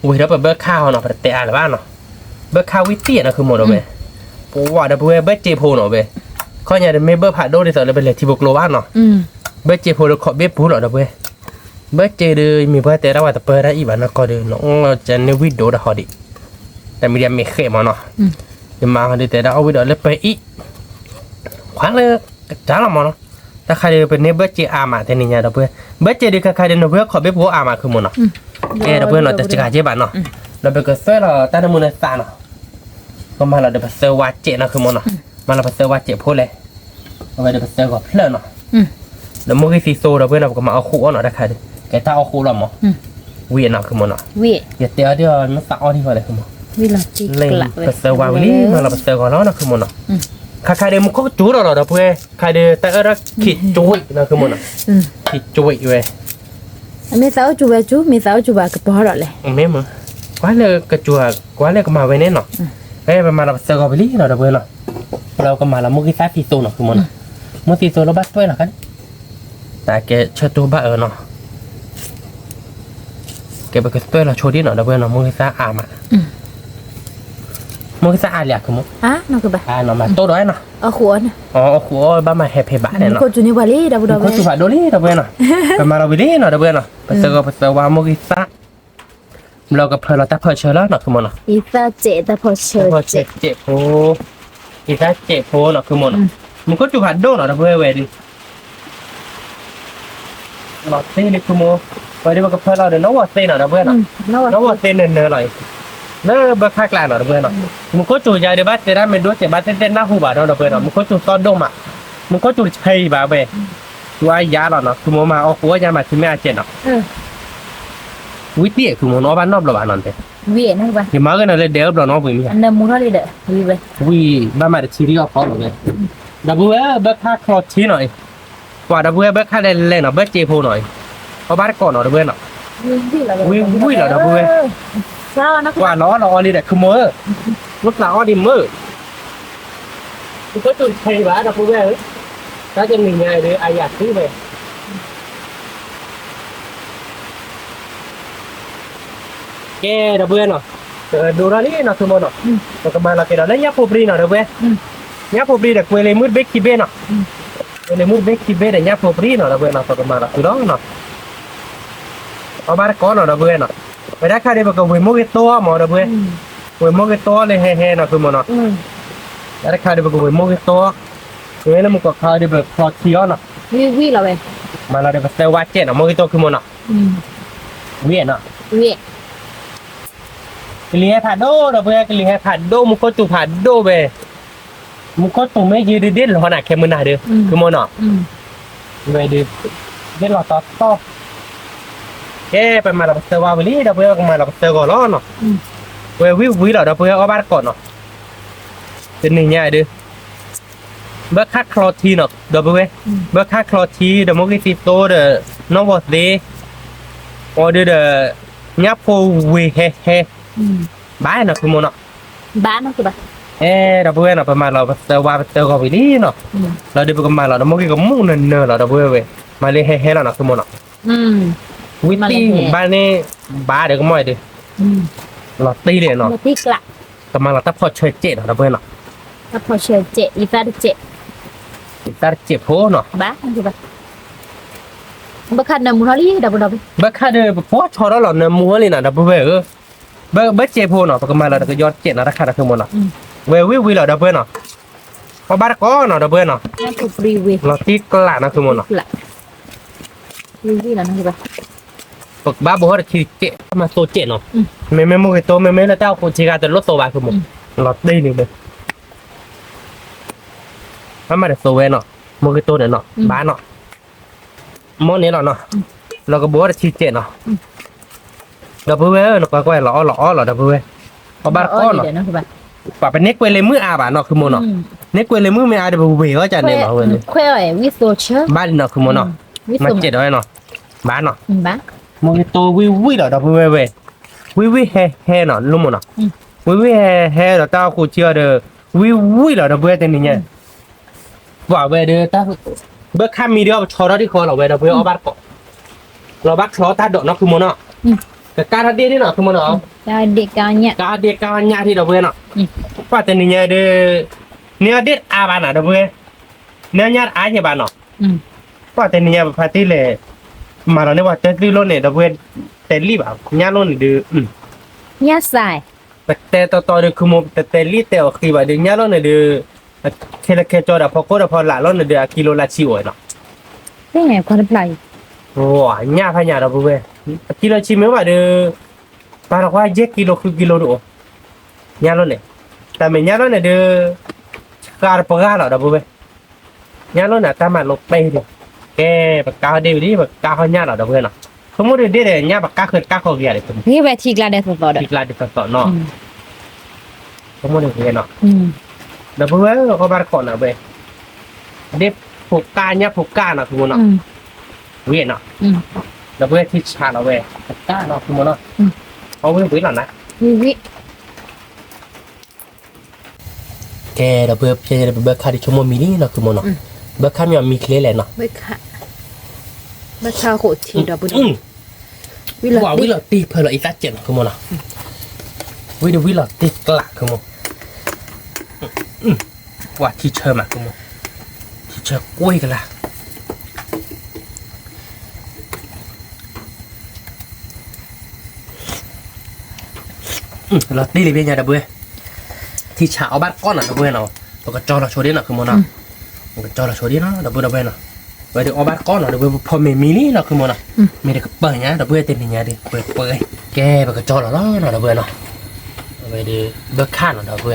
วิเราไปเบอร์ข้าวเนาะไปเตะอะไรบ้างเนาะเบอร์ข้าววิเตียนะคือมันเราเว้ยปูว่าเดี๋ยวเพื่อนเบอร์เจโพเนาะเว้ยข้อใหญ่เดี๋ยวไม่เบอร์ผ่าโดดิสเลยเป็นเลยที่บุกโลบ้านเนาะเบอร์เจโพเราขอเบี้ยปูหรอเดี๋ยวเว้ยเบอร์เจเดมีเพื่อนแต่เราว่าแต่เปิดได้อีบ้านนักก็เดินน้องเราจะเนวิดโดดหอดิแต่มีเดียมีเขมาเนาะเดี๋ยวมาเขาดิแต่เราเอาวิดเลยไปอีขวางเลยจ้าละมั้งเนาะถ้าใครเดินเป็นเนเบอร์เจอามาแต่นี่เนี่ยเดี๋ยวเพื่อนเบอร์เจเดินใครเดินเพื่อนขอเบี้ยปูอามาคือมันเนาะเดี๋ยวเพื่อนเราจะจัดการเจ็บบ้านเนาะเราไปก็เสื้อเราตั้งแต่มือในตาเนาะก็มาเราเดี๋ยวไปเสื้อวัดเจนะคือมันเนาะมาเราไปเสื้อวัดเจพูดเลยเอาไปเดี๋ยวไปเสื้อกับเพื่อนเนาะ แล้วมึงก็ซีโซ่เราเพื่อนเราก็มาเอาคู่หน่อยได้ค่ะแกถ้าเอาคู่เราหมอเวียนหนักคือมันอ่ะ เวีย อย่าเตี้ยเดียวมันตักอ้อที่ว่าอะไรคือมัน วิลาจิ เล่ง กละ ไปเซอร์วาวิลี่มาเราไปเซอร์ก่อนแล้วนะคือมันอ่ะใครเดิมมึงก็จู้เราเพื่อนใครเดิมแต่เราขีดจุ้ยนะคือมันอ่ะขีดจุ้ยเว้ย มีสาวจูบจูมีสาวจูบกับปอร์เลย ไม่มึงquá là cái chùa quá là cái màu bên nè cái mà là sờ gò lý nào được bên nèเราก็มาแล้วมุกที่ซัดที่โซนคือมันมุกที่โซนเราบัดด้วยหรอกันแต่แกเชิดตัวบ้าเนาะแกไปก็ตัวเราโชว์ดิเนาะเดี๋ยวเพื่อนเนาะมุกที่ซัดอามามุกที่ซัดอาเลียคือมุก อ่ะนั่นคือแบบ เนาะมาโตด้อยเนาะ เอาขวาน อ๋อขัวบ้ามาแฮปปี้บ้าเนี่ยเนาะ คนจุนี่วาลีดับดับ คนสุภาพโดลี่เดี๋ยวเพื่อนเนาะก็มาเราไปดิเนาะเดี๋ยวเพื่อนเนาะไปเซอร์ก็ไปเซอร์ว่ามุกที่ซัดเราก็เพลินเราแต่เพลินเชิญแล้วเนาะคือมันเนาะ อีตาเจตาพอเชิญเจ เจ็บโพอีถ้าเจ็บโพเนาะคือหมดมันก็จุหัดโดนเนาะเพื่อนเวดิหลอดเส้นนี่คือโมไปดิมันก็เพื่อนเราเดี๋ยวน้องวัดเส้นเนาะเพื่อนเนาะน้องวัดเส้นเนินๆหน่อยเนื้อเบอร์ค่ากลางเนาะเพื่อนเนาะมันก็จุใจเดี๋ยวบ้านจะได้ไม่รู้เจ็บบ้านเต้นหน้าหูบาเนาะเพื่อนเนาะมันก็จุซ้อนดมอ่ะมันก็จุชัยบาเว้ยตัวยาเนาะคือโมมาเอาหัวยามาที่แม่เจ็บเนาะวิธีคือโมน้องบ้านนอกเราบ้านนั่นเอง เวียนั่นคือแบบ นี่มากันเลยเดี๋ยวเราน้องไปมี อันนั้นมูลเลยเด้อวีไป วิบ้านมาเดี๋ยวชีริออฟเขาเลยดับเบิลเบิร์ค่าคลอชีหน่อยกว่าดับเบิลเบิร์ค่าเล่นๆเนาะเบิร์เจโพหน่อยเอาบ้านก่อนเนาะดับเบิลเนาะ วิ่งเหรอดับเบิล เจ้านะ กว่าล้อเราออนี่แหละคือมือรถเราออดิมือมันก็จุดไฟบ้าดับเบิลถ้าจะมีไงหรืออาอยากซื้อไปแกดับเบิลเนาะดูแล้วนี่เนาะคือมันเนาะแล้วก็มาเราเกิดอะไรเงี้ยพบรีเนาะดับเบิลเงี้ยพบรีเด็กเวลมืดเบกคีเบเนาะเวลมืดเบกคีเบเด็กเงี้ยพบรีเนาะดับเบิลเนาะแล้วก็มาเราคือร้องเนาะเอาบ้านก่อนเนาะดับเบิลเนาะไปได้ค่าเดียวกับเวมุกตัวหมอดับเบิลเวมุกตัวเลยเฮ่ๆเนาะคือมันเนาะได้ค่าเดียวกับเวมุกตัวเวลมุกกับค่าเดียวกับคลอเทียเนาะ วีเราไป มาเราเดี๋ยวไปเซลวัดเจนเนาะมุกตัวคือมันเนาะเวียนเนาะ วี กลีให้ผ่านโดดับเบิลกลีให้ผ่านโดมุกก็จูผ่านโดเบมุกก็ตัวไม่ยืดเด่นหรอกนะแค่มือหน้าเด้อคือมันเนาะเวดือเด่นหล่อต่อแกไปมาเราเซอร์วาวิลี่ดับเบิลก็มาเราเซอร์ก่อนล้อเนาะเววิเราดับเบิลเอาบ้านก่อนเนาะเป็นหนึ่งอย่างเด้อเบิร์ค่าคลอทีเนาะดับเบิลเบิร์ค่าคลอทีเดอะมุกิติโตเดอะน้องวอสเดย์ออเดอร์เดอะเนี้ยโพวีเฮ่บ้านเนาะคือมันเนาะ บ้านนั่นคือแบบ ดับเบิลเนาะประมาณเราเซอร์วาเซอร์ก่อนวิลี่เนาะเราเดี๋ยวไปกันมาเราเมื่อกี้ก็มุ่งเนินเราดับเบิลเว้ยมาเลยเฮ่ๆเราเนาะคือมันเนาะวิธีบ้านนี้บ้าเดี๋ยวก็ไม่เด้อเราตีเลยเนาะ ที่กละ กำลังเราตัดพอเชิดเจ็ดเราเพื่อนเนาะ ถ้าพอเชิญเจอีตาเจ ตัดเจ็บโพเนาะ บ้านนั่นคือแบบบักขันน้ำมูลลี่ดับดับ บักค่าเดินพอชอแล้วเราเนื้อมัวเลยนะดับเบิลเบิร์เจ็บโพเนาะกำลังเราก็ย้อนเจ็ดนะราคาเราคือมันเนาะเววิเราดับเบิลเนาะพอบ้านก็เนาะดับเบิลเนาะ นั่นคือฟรีวี เราตีกลานะคือมันเนาะ ละวีแล้วนั่นคือแบบ ปกบ้าบอกว่าทีเจ็ดมาโตเจ็ดเนาะไม่มุกโตไม่แล้วเจ้าคนชิกาแต่รถโตบ้าคือมันเราตีหนึ่งเลยถ้ามาเด็กโซเวเนาะมุกโตเนี่ยเนาะบ้านเนาะมอนี้เนาะเราก็บอกว่าทีเจ็ดเนาะดับเบิลเนาะก็หล่อดับเบิลพอบ้านก็เนาะ นั่นคือแบบ ป่าเป็นเน็กเวเลมืออาบ่าเนาะคือโมเนาะเน็กเวเลมือไม่อาเดี๋ยวเวก็จะเนี่ยเนาะเว้ย แคววิโซเชอร์ บ้านเนาะคือโมเนาะมาเจ็ดไว้เนาะบ้านเนาะ บ้าน โมกิโตวิเนาะดับเบิลวิเฮเนาะลุโมเนาะวิเฮเนาะตาคู่เชื่อเด้อวิเนาะดับเบิลเต็มเนี่ยว่าเวเด้อตาเบิกข้ามมีเดียวชอร์ที่คอเราเวดับเบิลเอาบ้านเกาะเราบ้านชอร์ตาดอกเนาะคือโมเนาะแต่การทัดเดียนี่เนาะคือโมเนาะ เด็กกันเนี่ย การเดียการญาที่ดับเบิลเนาะว่าแต่เนี่ยเด้อเนี่ยเด็ดอาบ้านเนาะดับเบิลเนี่ยญาติอาเนี่ยบ้านเนาะว่าแต่เนี่ยพาร์ตี้เลยมาเราเนี่ยว่าจะรีโลเนี่ยดับเบิลแต่รีบอ่ะญาติโลนี่ดื้อเนี่ยใส่ แต่ต่อเด้อคือโมแต่รีแต่โอเคว่าเด้อญาติโลเนี่ยดื้อเคจอดพอโคดพอหลาโลเนี่ยเด้อกิโลละชิวเนาะ ได้ไงความเป็นไร โอ้ญาพญาดับเบิลกิโลชิมว่าเด้อปาร์ว่าเจ็ดกิโลคือกิโลดูญาติโลเนี่ยแต่ไม่ญาติโลเนี่ยเด้อการปะกาเราดับเบิลญาติโลเนี่ยตามมาลงไปเด้อ แกปากกาเดียวนี้ปากกาเขาหน้าเราเพื่อนเนาะสมมติเดี๋ยวเนี่ยปากกาเคยกาเขาเกียร์เลยผม นี่แบบทีกลาเดสต่อเด้อ อีกลายเด็กต่อเนาะสมมติเดี๋ยวเนาะ อืม เดี๋ยวเพื่อนเขาบ้านก่อนนะเว้ยเด็กผูกกาเนี่ยผูกกาเนาะคุณเนาะ อืม เวียนเนาะ อืม เดี๋ยวเพื่อนที่ชาเราเว้ยผูกกาเนาะคุณเนาะเขาเพื่อนปุ๋ยหล่ะนะ วิ แกเดี๋ยวเพื่อนจะเบิกค่าที่ชั่วโมงมินิเนาะคุณเนาะเบิกค่ามีเคลียร์เลยเนาะ เบิกค่ะเบิกค่าโหดทีดอกบุญวิล ว่าวิลตีเพลอีตาเจ็บคือมั้งนะวิลตีกลักคือมั้งว่าที่เชอร์มาคือมั้งที่เชอร์กล้วยกันละเราตีเลยเป็นยังไงเบ้ที่ชาเอาบ้านก้อนอ่ะเบ้เนาะเราก็จอเราโชว์ดิน่ะคือมั้งนะเราก็จอเราโชว์ดิเนาะเบ้เนาะไปดูเอาบ้านก้อนเนาะเบ้พอไม่มีนี่เนาะคือมั้งนะไม่ได้ก็เปิดเงี้ยเบ้เต็มอย่างเงี้ยดิเปิดแกไปก็จอเราเนาะเบ้เนาะไปดูเบ้ข้าเนาะเ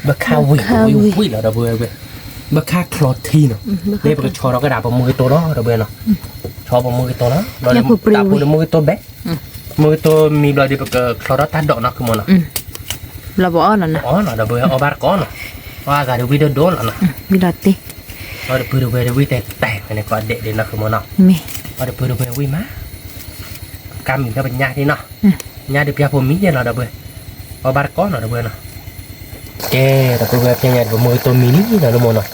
บ้ข้าวิ่งเนาะเบ้ข้าคลอทีเนาะเนี่ยไปก็ชอเราก็ด่าปมือตัวเนาะเบ้เนาะชอปมือตัวเนาะเราด่าปมือตัวแบ๊มือตัวมีรอยดีไปก็คลอร์ตัดดอกเนาะคือมั้งนะ เราบอกนั่นนะ อ๋อเนาะเบ้เอาบ้านก้อนเนาะว่าการดูวิดีโอโดนเนาะ วิลาติ เราเดี๋ยวพูดไปวิแต่แตกในก่อนเด็กๆนะคือมันเนาะ มี เราเดี๋ยวพูดไปวิมากำมีก็เป็นญาติเนาะญาติพี่ผมมีเยอะเราเดี๋ยวไปเอาบาร์ก้อนเราเดี๋ยวไปเนาะแกเราพูดไปเป็นญาติผมมือตัวมินิเราเดี๋ยวมันเนาะ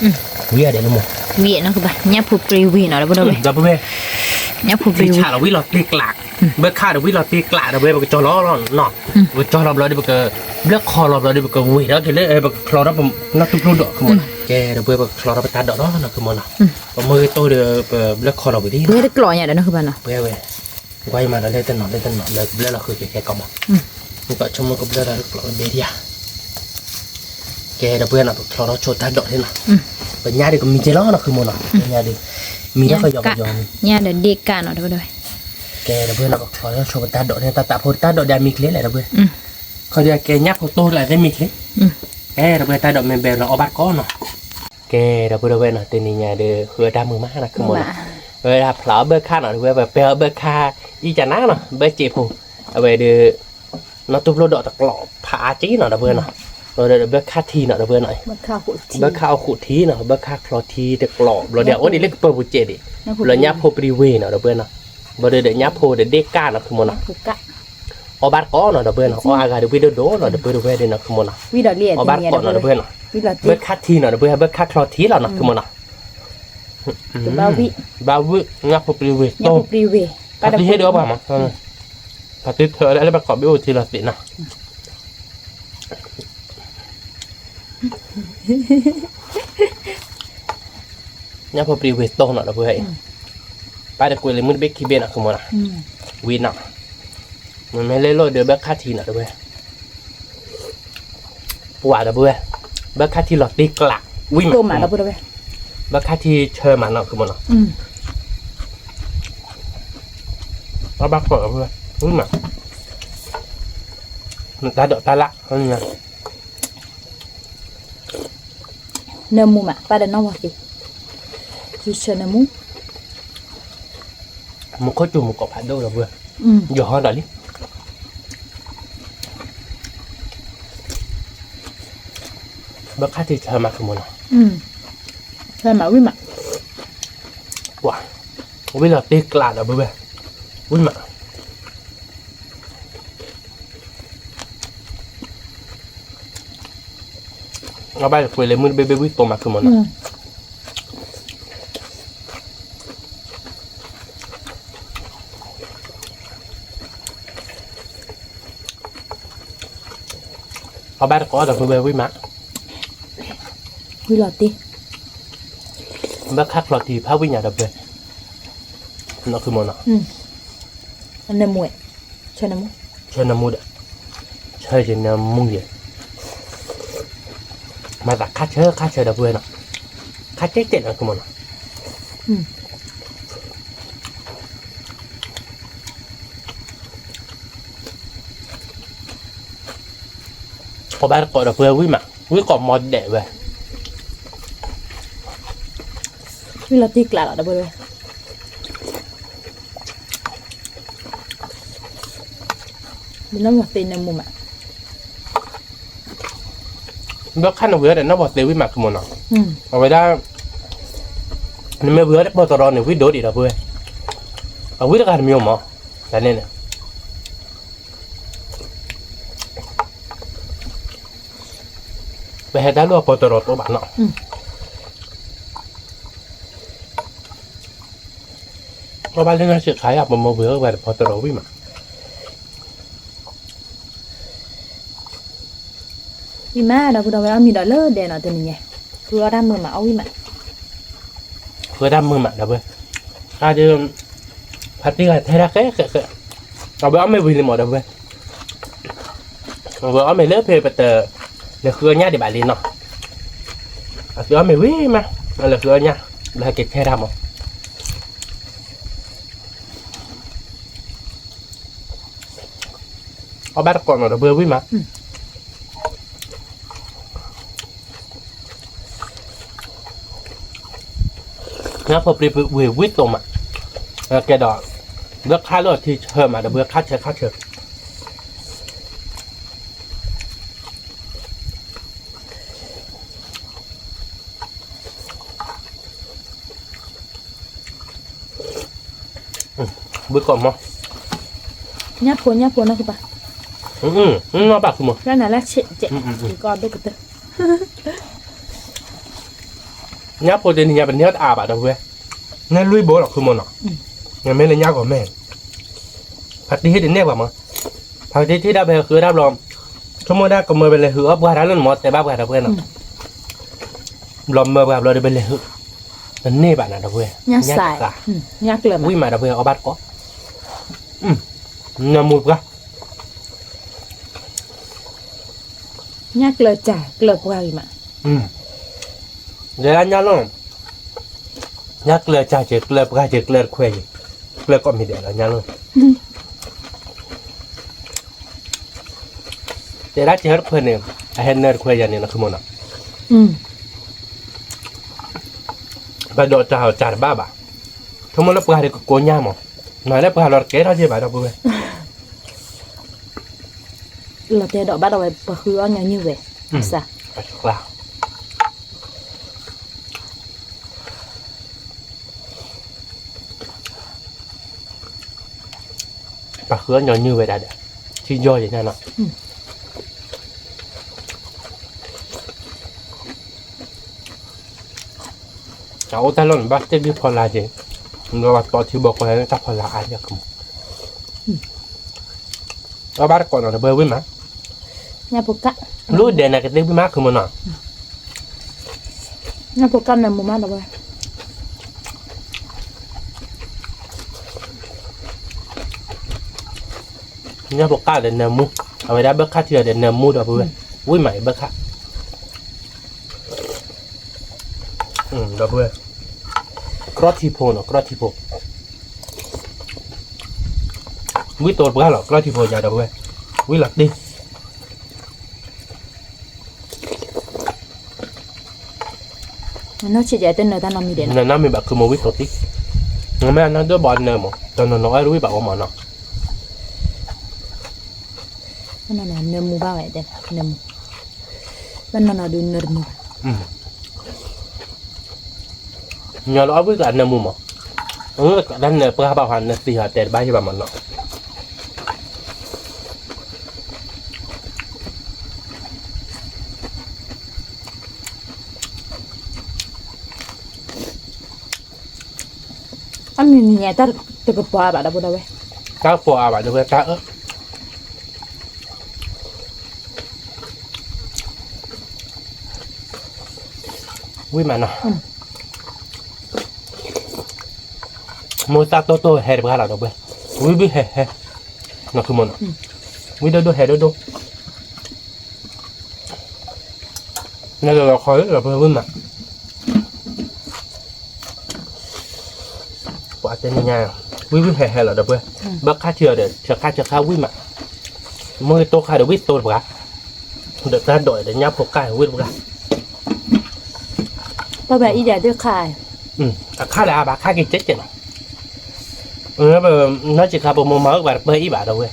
วิเดี๋ยวมัน วินะคือแบบเนี่ยผูกปรีวีเนาะแล้วบุญเลย เดี๋ยวไป เนี่ยผูกปรี ที่ วี ชาเราวิเราตีกลากเบิกข้าเราวิเราตีกลากเดี๋ยวไปบอกจอล้อเนาะเบิกจอเราเดี๋ยวไปเลือกคอเราเดี๋ยวไปวิแล้วทีนี้เบิกคลอเราผมนักทุบดอกคือมันแกเดี๋ยวไปบอกคลอเราไปตัดดอกเนาะคือมันเนาะมือตัวเดี๋ยวเลือกคอเราไปดิ เพื่อได้กล่อยอย่างนั้นคือบ้านเนาะ เว้ยไว้มาแล้วได้ตั้งหนอนเลยเบลเราคือแกก็มามันก็ชมมันก็เบลเราเราเดียแกเดี๋ยวเพื่อนเราเราโชว์ท่าดอกที่น่ะเป็นญาติก็มีเจล้อนะคือมันน่ะเป็นญาติมีแล้วก็ยอม เนี่ยเดี๋ยวเด็กกันเนาะเดี๋ยวไปด้วย แกเดี๋ยวเพื่อนเราเราโชว์ท่าดอกเนี่ยตาโพท่าดอกได้มีเคล็ดอะไรเดี๋ยวเพื่อนเขาจะแกยับเขาโตอะไรได้มีเคล็ดแกเดี๋ยวเพื่อนท่าดอกเมนเบลเราเอาบัตรก้อนเนาะแกเดี๋ยวเพื่อนเนาะตีนี่ญาติคือดามือมากนะคือมันเวลาพลาเบิกข้าหน่อยเวลาแบบเปลเบิกข้าอีจันนักเนาะเบิกจีบเอาไปดูnó tụt lô đỏ tạc lọ phá chí nó đã vừa nào rồi để bớt khát thi nó đã vừa này bớt khao khụ thí nó bớt khát lọ thi tạc lọ rồi đeo đi lấy cái bờ bụi đi rồi nháp hồ privé nó đã vừa nào rồi để nháp hồ để đê ca nó không muốn nào ở bát có nó đã vừa nào ở agà được video đó nó đã vừa về đây nó không muốn nào ở bát có nó đã vừa nào bớt khát thi nó đã vừa bớt khát lọ thí là nó không muốn nào bao vị nháp hồ privé to đi hết đó bà màถ้าติดเธอได้แล้วประกอบด้วยทีละสินะเนี่ยพอปรีเวสโต้หน่อยนะเพื่อนไปแต่คุยเลยมึงเบคคีเบนอ่ะคือมันอ่ะวีน่ะมันไม่เล่นโลดเดือเบคคาทีน่ะเพื่อนปวดนะเพื่อนเบคคาทีหลอดตีกลักวิ่งมาแล้วเพื่อนเบคคาทีเชอร์มันอ่ะคือมันอ่ะแล้วบักก่อนเพื่อนmà người ta đợi ta lạ hơn nha nemu mà ta đã nói gì chỉ sợ nemu một có chùm một cọp hạt đâu là vừa giờ hoa đợi đi bác khách thì chờ mặt của mình chờ mặt với mặt wow bây giờ tiếc lạ là vừa với mặtเอาไปคุยเลยมือเบบี้ตัวมาคือมันเอาไปก็แต่คุยเบบี้มาวิลาติเมื่อคัดหลอดทีพาวิ่งอย่างเดิมนั่นคือมันอ่ะอันนั้นมวยใช่น้ำมูใช่น้ำมูดใช่จะน้ำมูดมาจากคัดเชื้อดับเบิลนะคัดเจ็ดนะคือมันพอบ้านก่อนดับเบิลวิ่งมาวิ่งก่อนมอดเดะเว้ยวิลาติกลาดับเบิล nó một tiền là mù mà nó khăn nó vừa để nó bỏ tiêu với mặt của nó ừ ở vậy đó nên mới vừa đấy bao tờ này với đổ đi đâu vừa ở với cái nhiều mà cho nên bây giờ đã luôn bao tờ của bạn nọ có bao nhiêu nó sẽ khai à mà vừa về bao tờ với mà vì má đâu đâu ăn mì đỏ lơ để nó tên nhỉ vừa đam mưa mà ôi mà vừa đam mưa mà đâu vừa chứ phát đi là thay ra cái rồi bữa mấy vì một đâu vừa bữa mấy lớp về bật là khưa nhá để bài lên nó bữa mấy quý mà là khưa nhá là cái thay ra mà ở bắt còn ở đâu vừa quý mà nó phổ biến về vít tôm mà cái đó bước khá luôn thì hơi mà được bước khá chơi bước còn mà nháp cuốn nó thì bà nó bạc không mà cái này là chị con tôi cứ nháp phổ biến thì nhà bên nhát à bà đâu về nên lui bố là không mà nó ngày mấy là nhát của mẹ phát đi hết đến nét vào mà phát đi thì đã về cứ đáp lòng chúng tôi đã có mời về lại hứa qua đã luôn một tại ba qua đâu quên nó lòng mời vào rồi về lại hứa đến nét bạn nào đâu quên nhát xài nhát lợm quý mà đâu về ở bát có nằm một cái nhát lợm chả lợm qua gì mà để anh nhớ luôn nhắc lời cha chỉ lời cái chỉ lời khoe gì lời có mình để là nhớ luôn để đã chỉ hết khoe này hay nơi khoe gì này nó không muốn nào và độ chào chả ba bà không muốn lớp cái thì cố nhá mà nói lớp cái là kế đó chứ bà đâu vui là tiền đỏ bắt đầu phải khứ ăn như vậy sao là bà khứa nhỏ như vậy đã được chỉ do vậy nào cháu ta luôn bắt tiếp đi phò là gì nó bắt bỏ thì bỏ qua nó ta phò là ai được không nó bắt còn nó bơi với má nhà bột cắt lúa đèn này cái tiếp với má không mà nào nhà bột cắt là một má đâu vậy nhá bộ cá để nằm mu, ở đây đã bớt khát chưa để nằm mu được vừa, vui mày bớt khát, được vừa, crotipo nó crotipo, vui tốt bữa nào crotipo giờ được vừa, vui lật đi, nó chỉ dạy tên người ta làm gì để nó mình bảo cứ mua vui tốt đi, mấy anh nó đứa bọn nè mà, cho nó nói vui bảo mà nó. nó là nemu bao vậy đấy nemu bên nó là đun nemu nhờ nó với cả nemu mà đang nè bữa bảo hành thì họ tệ bay cho bà mình nó anh nhìn nhà ta từ cái bò bà đâu đâu vậy cá phò bà đâu cá ớt vui mà nó môi ta to hè bữa nào đâu vậy vui biết hè nó không muốn vui đâu hè đâu nên là khói là vui mà quả tên nhà vui biết hè là đâu vậy bác cá chưa để cho cá vui mà môi to khai được biết to bữa được ta đổi để nháp một cái vui bữa bà bà ý giải được khai khai là bà khai cái chết chứ nó chỉ khai bộ mồm mở và bơi ý bà đâu vậy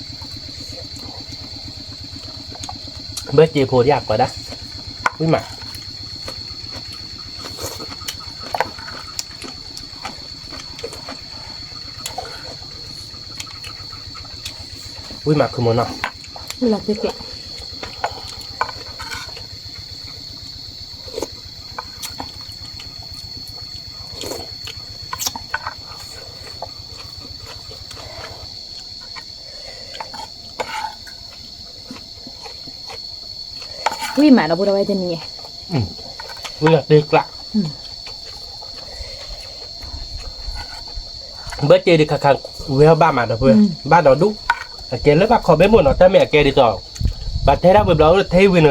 เบิร์ดเจโพยากกว่านะวิ่งมาวิ่งมาคือมันเนาะ เราไปเกะวิ่งมาเราพูดเอาไว้จะนี่ วิ่งเด็กละเบิร์ดเจดีข้างๆเวลบ้านมาเด้อเพื่อนบ้านเราดุเกลแล้วบ้านขอไม่หมดเนาะแต่แม่เกดีต่อบัดเทระเว็บเราเทวิน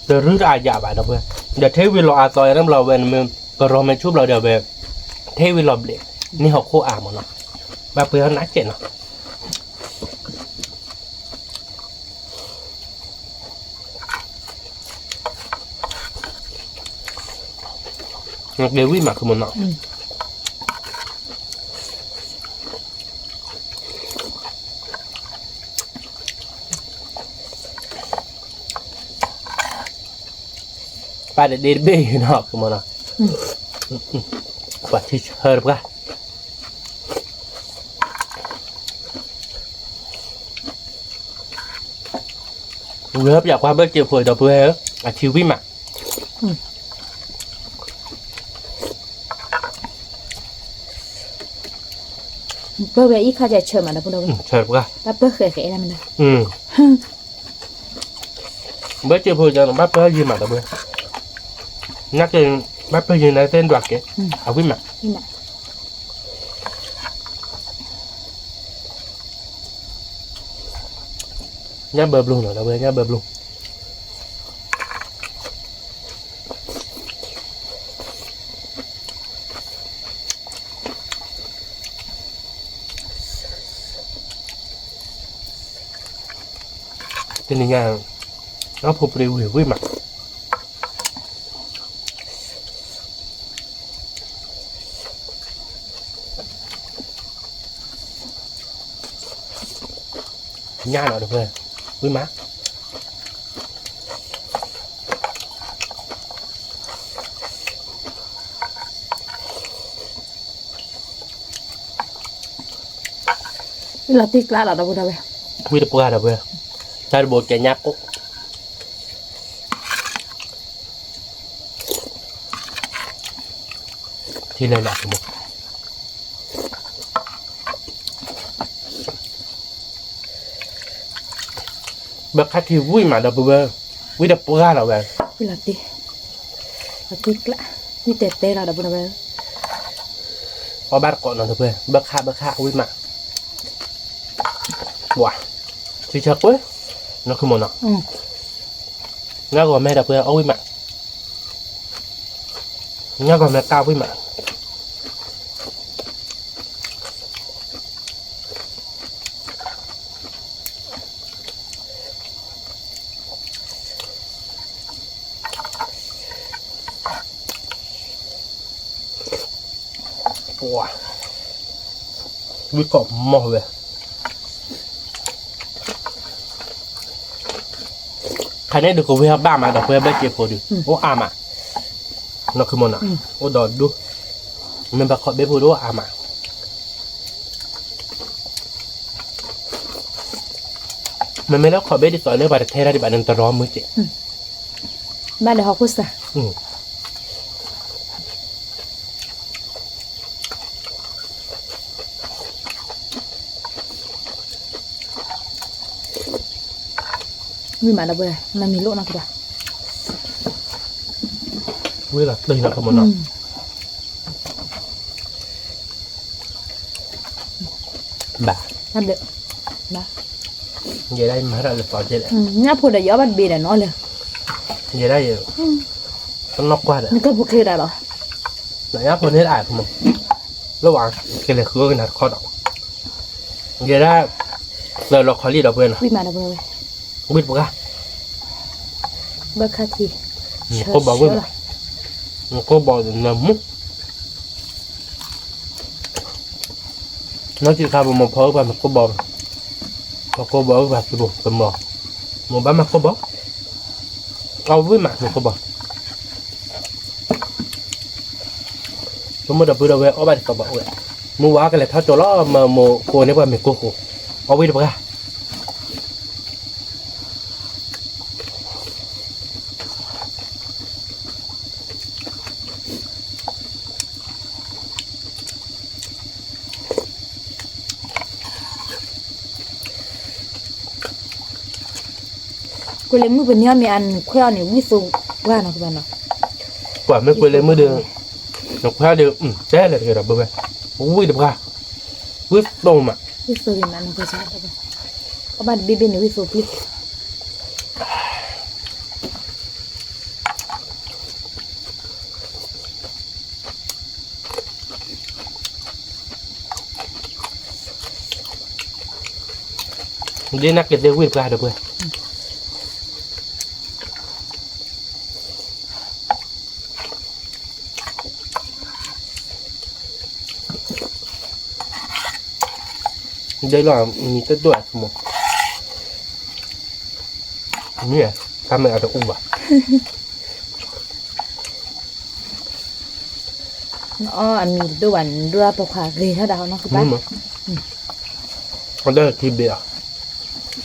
เดือดร้ายยาบ้านเด้อเพื่อนเดี๋ยวเทวินเราอาต่อยน้ำเราเว้นมันก็รอมันชุบเราเดี๋ยวแบบเทวินเราเบลนี่เขาโคอาหมดเนาะบ้านเพื่อนนักเจ็ดเนาะเดี๋ยววิ่งมาคือมันเนาะป้าเด็ดเด็ดเบ้เนาะคือมันเนาะกว่าที่เฮิร์บกันเว็บอยากว่าเบิร์ดเจียวเผยต่อเพื่อนอาชีพวิ่งมาเพื่อเวอีข้าจะเชิญมาแล้วพูดเอาไว้ เชิญกัน แล้วเพื่อเคยๆนั่นมันนะ เบิร์ดเจียวเผยจะบ้าเพื่อยืมมาต่อเพื่อนนักเรียนบ้าเพื่อยืนในเส้นดวักเก๋เอาวิ่งมา นี่นะ ย่าเบิร์บลูหน่อยต่อเพื่อนย่าเบิร์บลูเป็นยังไงเอาผมรีวิววิ่งมาง่ายหน่อยเพื่อนวิ่งมาเราตีกล้าเราพูดเอาไว้ วิ่งตัวเพื่อนถ้าโบดแกยักษ์ที่เลยแหละสมมติบักคัดที่วิ่งมาดับเบิ้ลวิ่งดับตัวเราแบบ เราตีกล้านี่เตะเตะเราพูดเอาไว้ พอบ้านก่อนนอนเพื่อนบักค่าวิ่งมาว้าชิชักเว้ยนั่นคือมันเนาะงั้นก็แม่ดับเพื่อนเอาวิ่งมางั้นก็แม่ก้าววิ่งมาว้าวิ่งกบมอเลยใครเนี่ยดูกูวิ่งบ้ามาดับเพื่อนไม่เจ็บพอดีโอ้อามานั่นคือมันอ่ะโอ้ดอดดูมันแบบขอเบ็บพูดว่าอามามันไม่แล้วขอเบ็ดที่ต่อเนื่องไปแต่เทระดิบันนึงตะร้อนมือเจ็บ บ้านเดี๋ยวเขาพูดซะวิ่งมาแล้วเว้ยมันมีโลนะกูด่า วิ่งละตีละคือมันเนาะบ่า นั่นเด้อนะ อย่าได้มาเราเลยต่อเจ็ด งั้นพูดแต่เยอะบัดเบียดน้อยเลย อย่าได้ต้องนอกกว่าเลย นี่ก็บุกเคยได้หรอ ไหนคนนี้อ่านผมระหว่างกันเลยคือกันนะข้อดอกอย่าได้เราขอรีดเราเพื่อน วิ่งมาแล้วเว้ย วิ่งปุ๊กอะ เบิกค่าที ก็บอกวิ่งก็บอกน้ำมุกน้องจีข้าวมันพอแบบมันก็บอกแบบคือบอกเป็นบอกมันบ้ามันก็บอก เอาไว้หมักหนูก็บอกสมมติเราไปเราเอาไปก็บอกเลยมึงว่ากันเลยถ้าตัวล้อมาโมโกเนี่ยว่าไม่โกโก้เอาไว้ดูป่ะกูเลยมือเป็นเนื้อมีอันแควเนี่ยวิสุว่านะคุณบ้านเนาะ กว่าไม่คุยเลยเมื่อเดือนนกแพ้เดือนแจ้เลยเราเบื่อโอ้ยเดี๋ยวก่ะวิสโตมอ่ะ วิสุเป็นมันก็ใช่ครับเอาบ้านบีบีเนี่ยวิสุพี่ เดี๋ยวนักเก็ตเดี๋ยววิ่งไปเดี๋ยวเบื่อเดี๋ยวเรามีตัวด้วยสมมติเนี่ยทำไมเอาแต่อุ้มอ่ะ อ๋ออันมีด้วยวันด้วยปลาขาเกยถ้าดาวเนาะคือบ้าน มันได้ทีเบียร์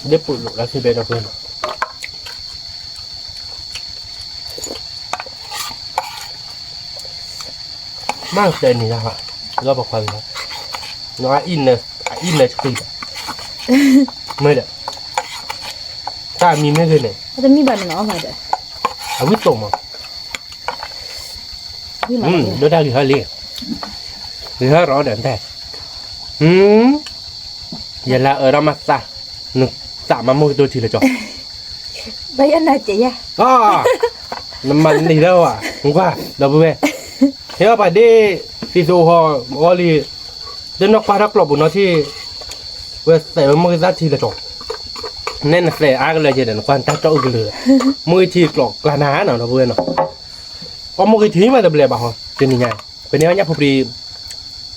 ได้ปุ๋ยหลุดแล้วทีเบียร์เราเพื่อนมากเต็มนี่นะครับเราบอกความนะน้อยอินเลยสิไม่เด้อถ้ามีไม่เคยเนี่ย เขาจะมีบ้านเนาะมาเด้อ เอาวิตงมา พี่มา nó đang đi hơi liền đi hơi rõ đến thế vậy là ở đâu mà xa xả mà môi tôi chỉ là chó ไปอันไหนเจ๊ยะ mình đi đâu à không qua đâu về thế mà đi thì dù họ có đi đến nó qua đắp lọc của nó thì về sẽ môi ra thì là chó nên là sẽ ai cái lời gì để nó quan tâm cho cái lửa môi thì lọc là ná nào nó vừa nào có một cái thí mà tập lệ bảo họเป็นยังไงเป็นเนี้ยเนี่ยพอดี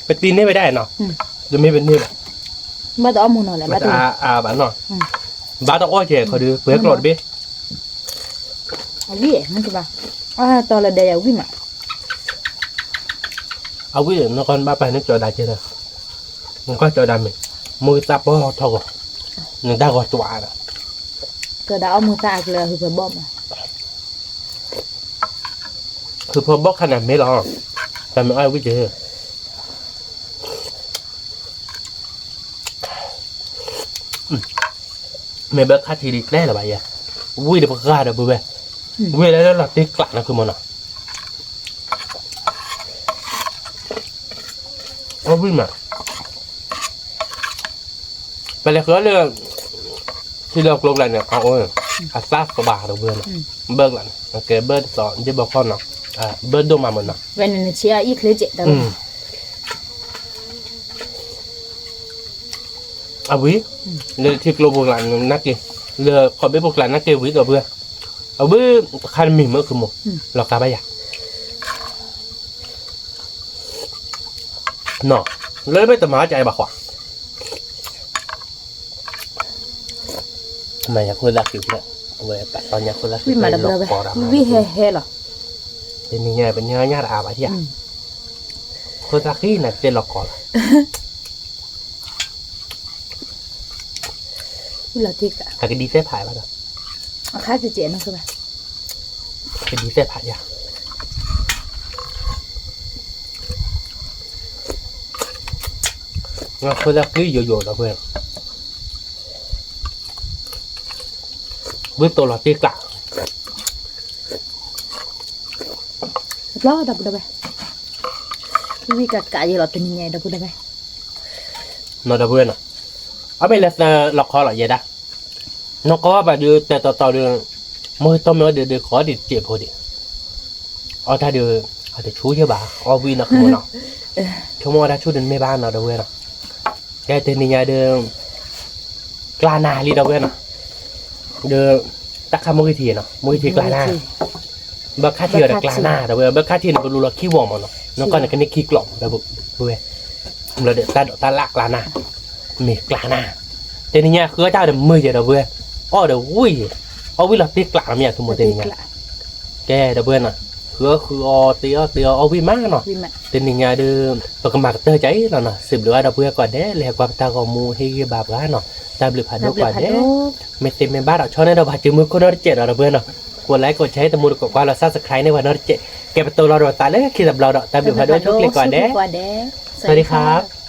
ไปตีนนี่ไปได้เนาะจะไม่เป็นนี่ มาต่อมูนอะไร มา มาต่อ บ้านเนาะบ้านต้องอ้อยเฉยเขาดูเพื่อกรอดเบ้ เอาวิ่งมันคือบ้าตอนละเดียววิ่งมา เอาวิ่งนครบ้านไปนึกจอได้เจอเลยมันก็จอได้ไหมมือตับบ่ทอกหนึ่งได้กว่าตัวนะ ก็ดาวมือตาเลยคือเพื่อบอม คือพอบอกขนาดไม่รอแต่ไม่อ้อยวิ่งเจอไม่เบิกค่าทีดีแน่หรอไปอ่ะวิ่งเดี๋ยวก็เดี๋ยวไปวิ่งแล้วหลับตีกลับนะคือมันอ่ะเอาวิ่งมาไปเลยคือเรื่องที่เราลงอะไรเนี่ยเอาอาซาสบาเราเบิร์นเบิร์กหลังโอเคเบิร์ดสอนจะบอกพ่อเนาะเบิร์ดดูมาเหมือนเนาะ เวนเชียอีกเลยเจ็ดดาว เอาวิเลยที่เราบอกหลังนักเกเรือขอไปบอกหลังนักเกวิกับเบื่อเอาวิคันมีเมื่อคือหมดเรากลับไปอยากเนาะเลยไม่ต้องมาใจบักขวาทำไมอยากคุยรักอยู่เนี่ยเว้ยแต่ตอนอยากคุยรัก วิ่งมาดับเลยวิ่งเฮ่หรอ เป็นยังไงเป็นยังไงญาติอาบะที่อ่ะคุยรักที่ไหนเป็นหลอกก่อน วิ่งละทิกอะ แต่ก็ดีเส้ผายป่ะเนาะ ค่าจะเจ็ดนะคือบ้า ก็ดีเส้ผายอย่างงั้นคุยรักที่โยโย่เราเพื่อนเบื้องต้นเราตีกลับ ล้อดับไปวิ่งกัดกายอยู่หรอเป็นยังไงดับไป นอดเพื่อนอ่ะเอาไปเลยหลอกคอหรอเย็ดอ่ะนกก็ว่าแบบเดือแต่ต่อเดือนมือต้มเนื้อเดือขอดิเจ็บพอดีเอาถ้าเดืออาจจะชู้เยอะบ้าเอาวีนักขโมยเนาะขโมยได้ชู้เดินไม่บ้านเนาะเพื่อนเนาะแกเต็มนี่ไงเดือกลานาลีเพื่อนเนาะเดือตักข้ามมือทีเนาะมือทีกลานาบักค่าเที่ยวแต่กลานาเพื่อนบักค่าเที่ยวเป็นรูละขี้วอมเนาะน้องก็เนี่ยก็นี่ขี้กล่อมเพื่อนเราเดือดตาลักกลานามีกลานาแต่นี่ไงคือเจ้าเดือมือเยอะเพื่อนอ๋อเดี๋ยววิ่งเอาวิ่งเราตีกลาเมียทุกโมเดลนี่ไง แกเดเพื่อนอ่ะคือเตียวเอาวิมาเนาะ วิมา tên mình nhà đưa và cái mặt tơ cháy là nó xịp lửa đập bữa còn đấy lẹ qua ta còn mua hay bạp gái nó ta bị phạt đâu quả đấy mẹ tìm mẹ ba đạo cho nên đâu phải chữ mưa con nó chết rồi bữa nó của lấy của cháy ta mua được qua là sát sạch này và nó chết kẹp tôi lo rồi ta lấy khi tập lò đó ta bị phạt đâu chút lên quả đấy สวัสดีครับ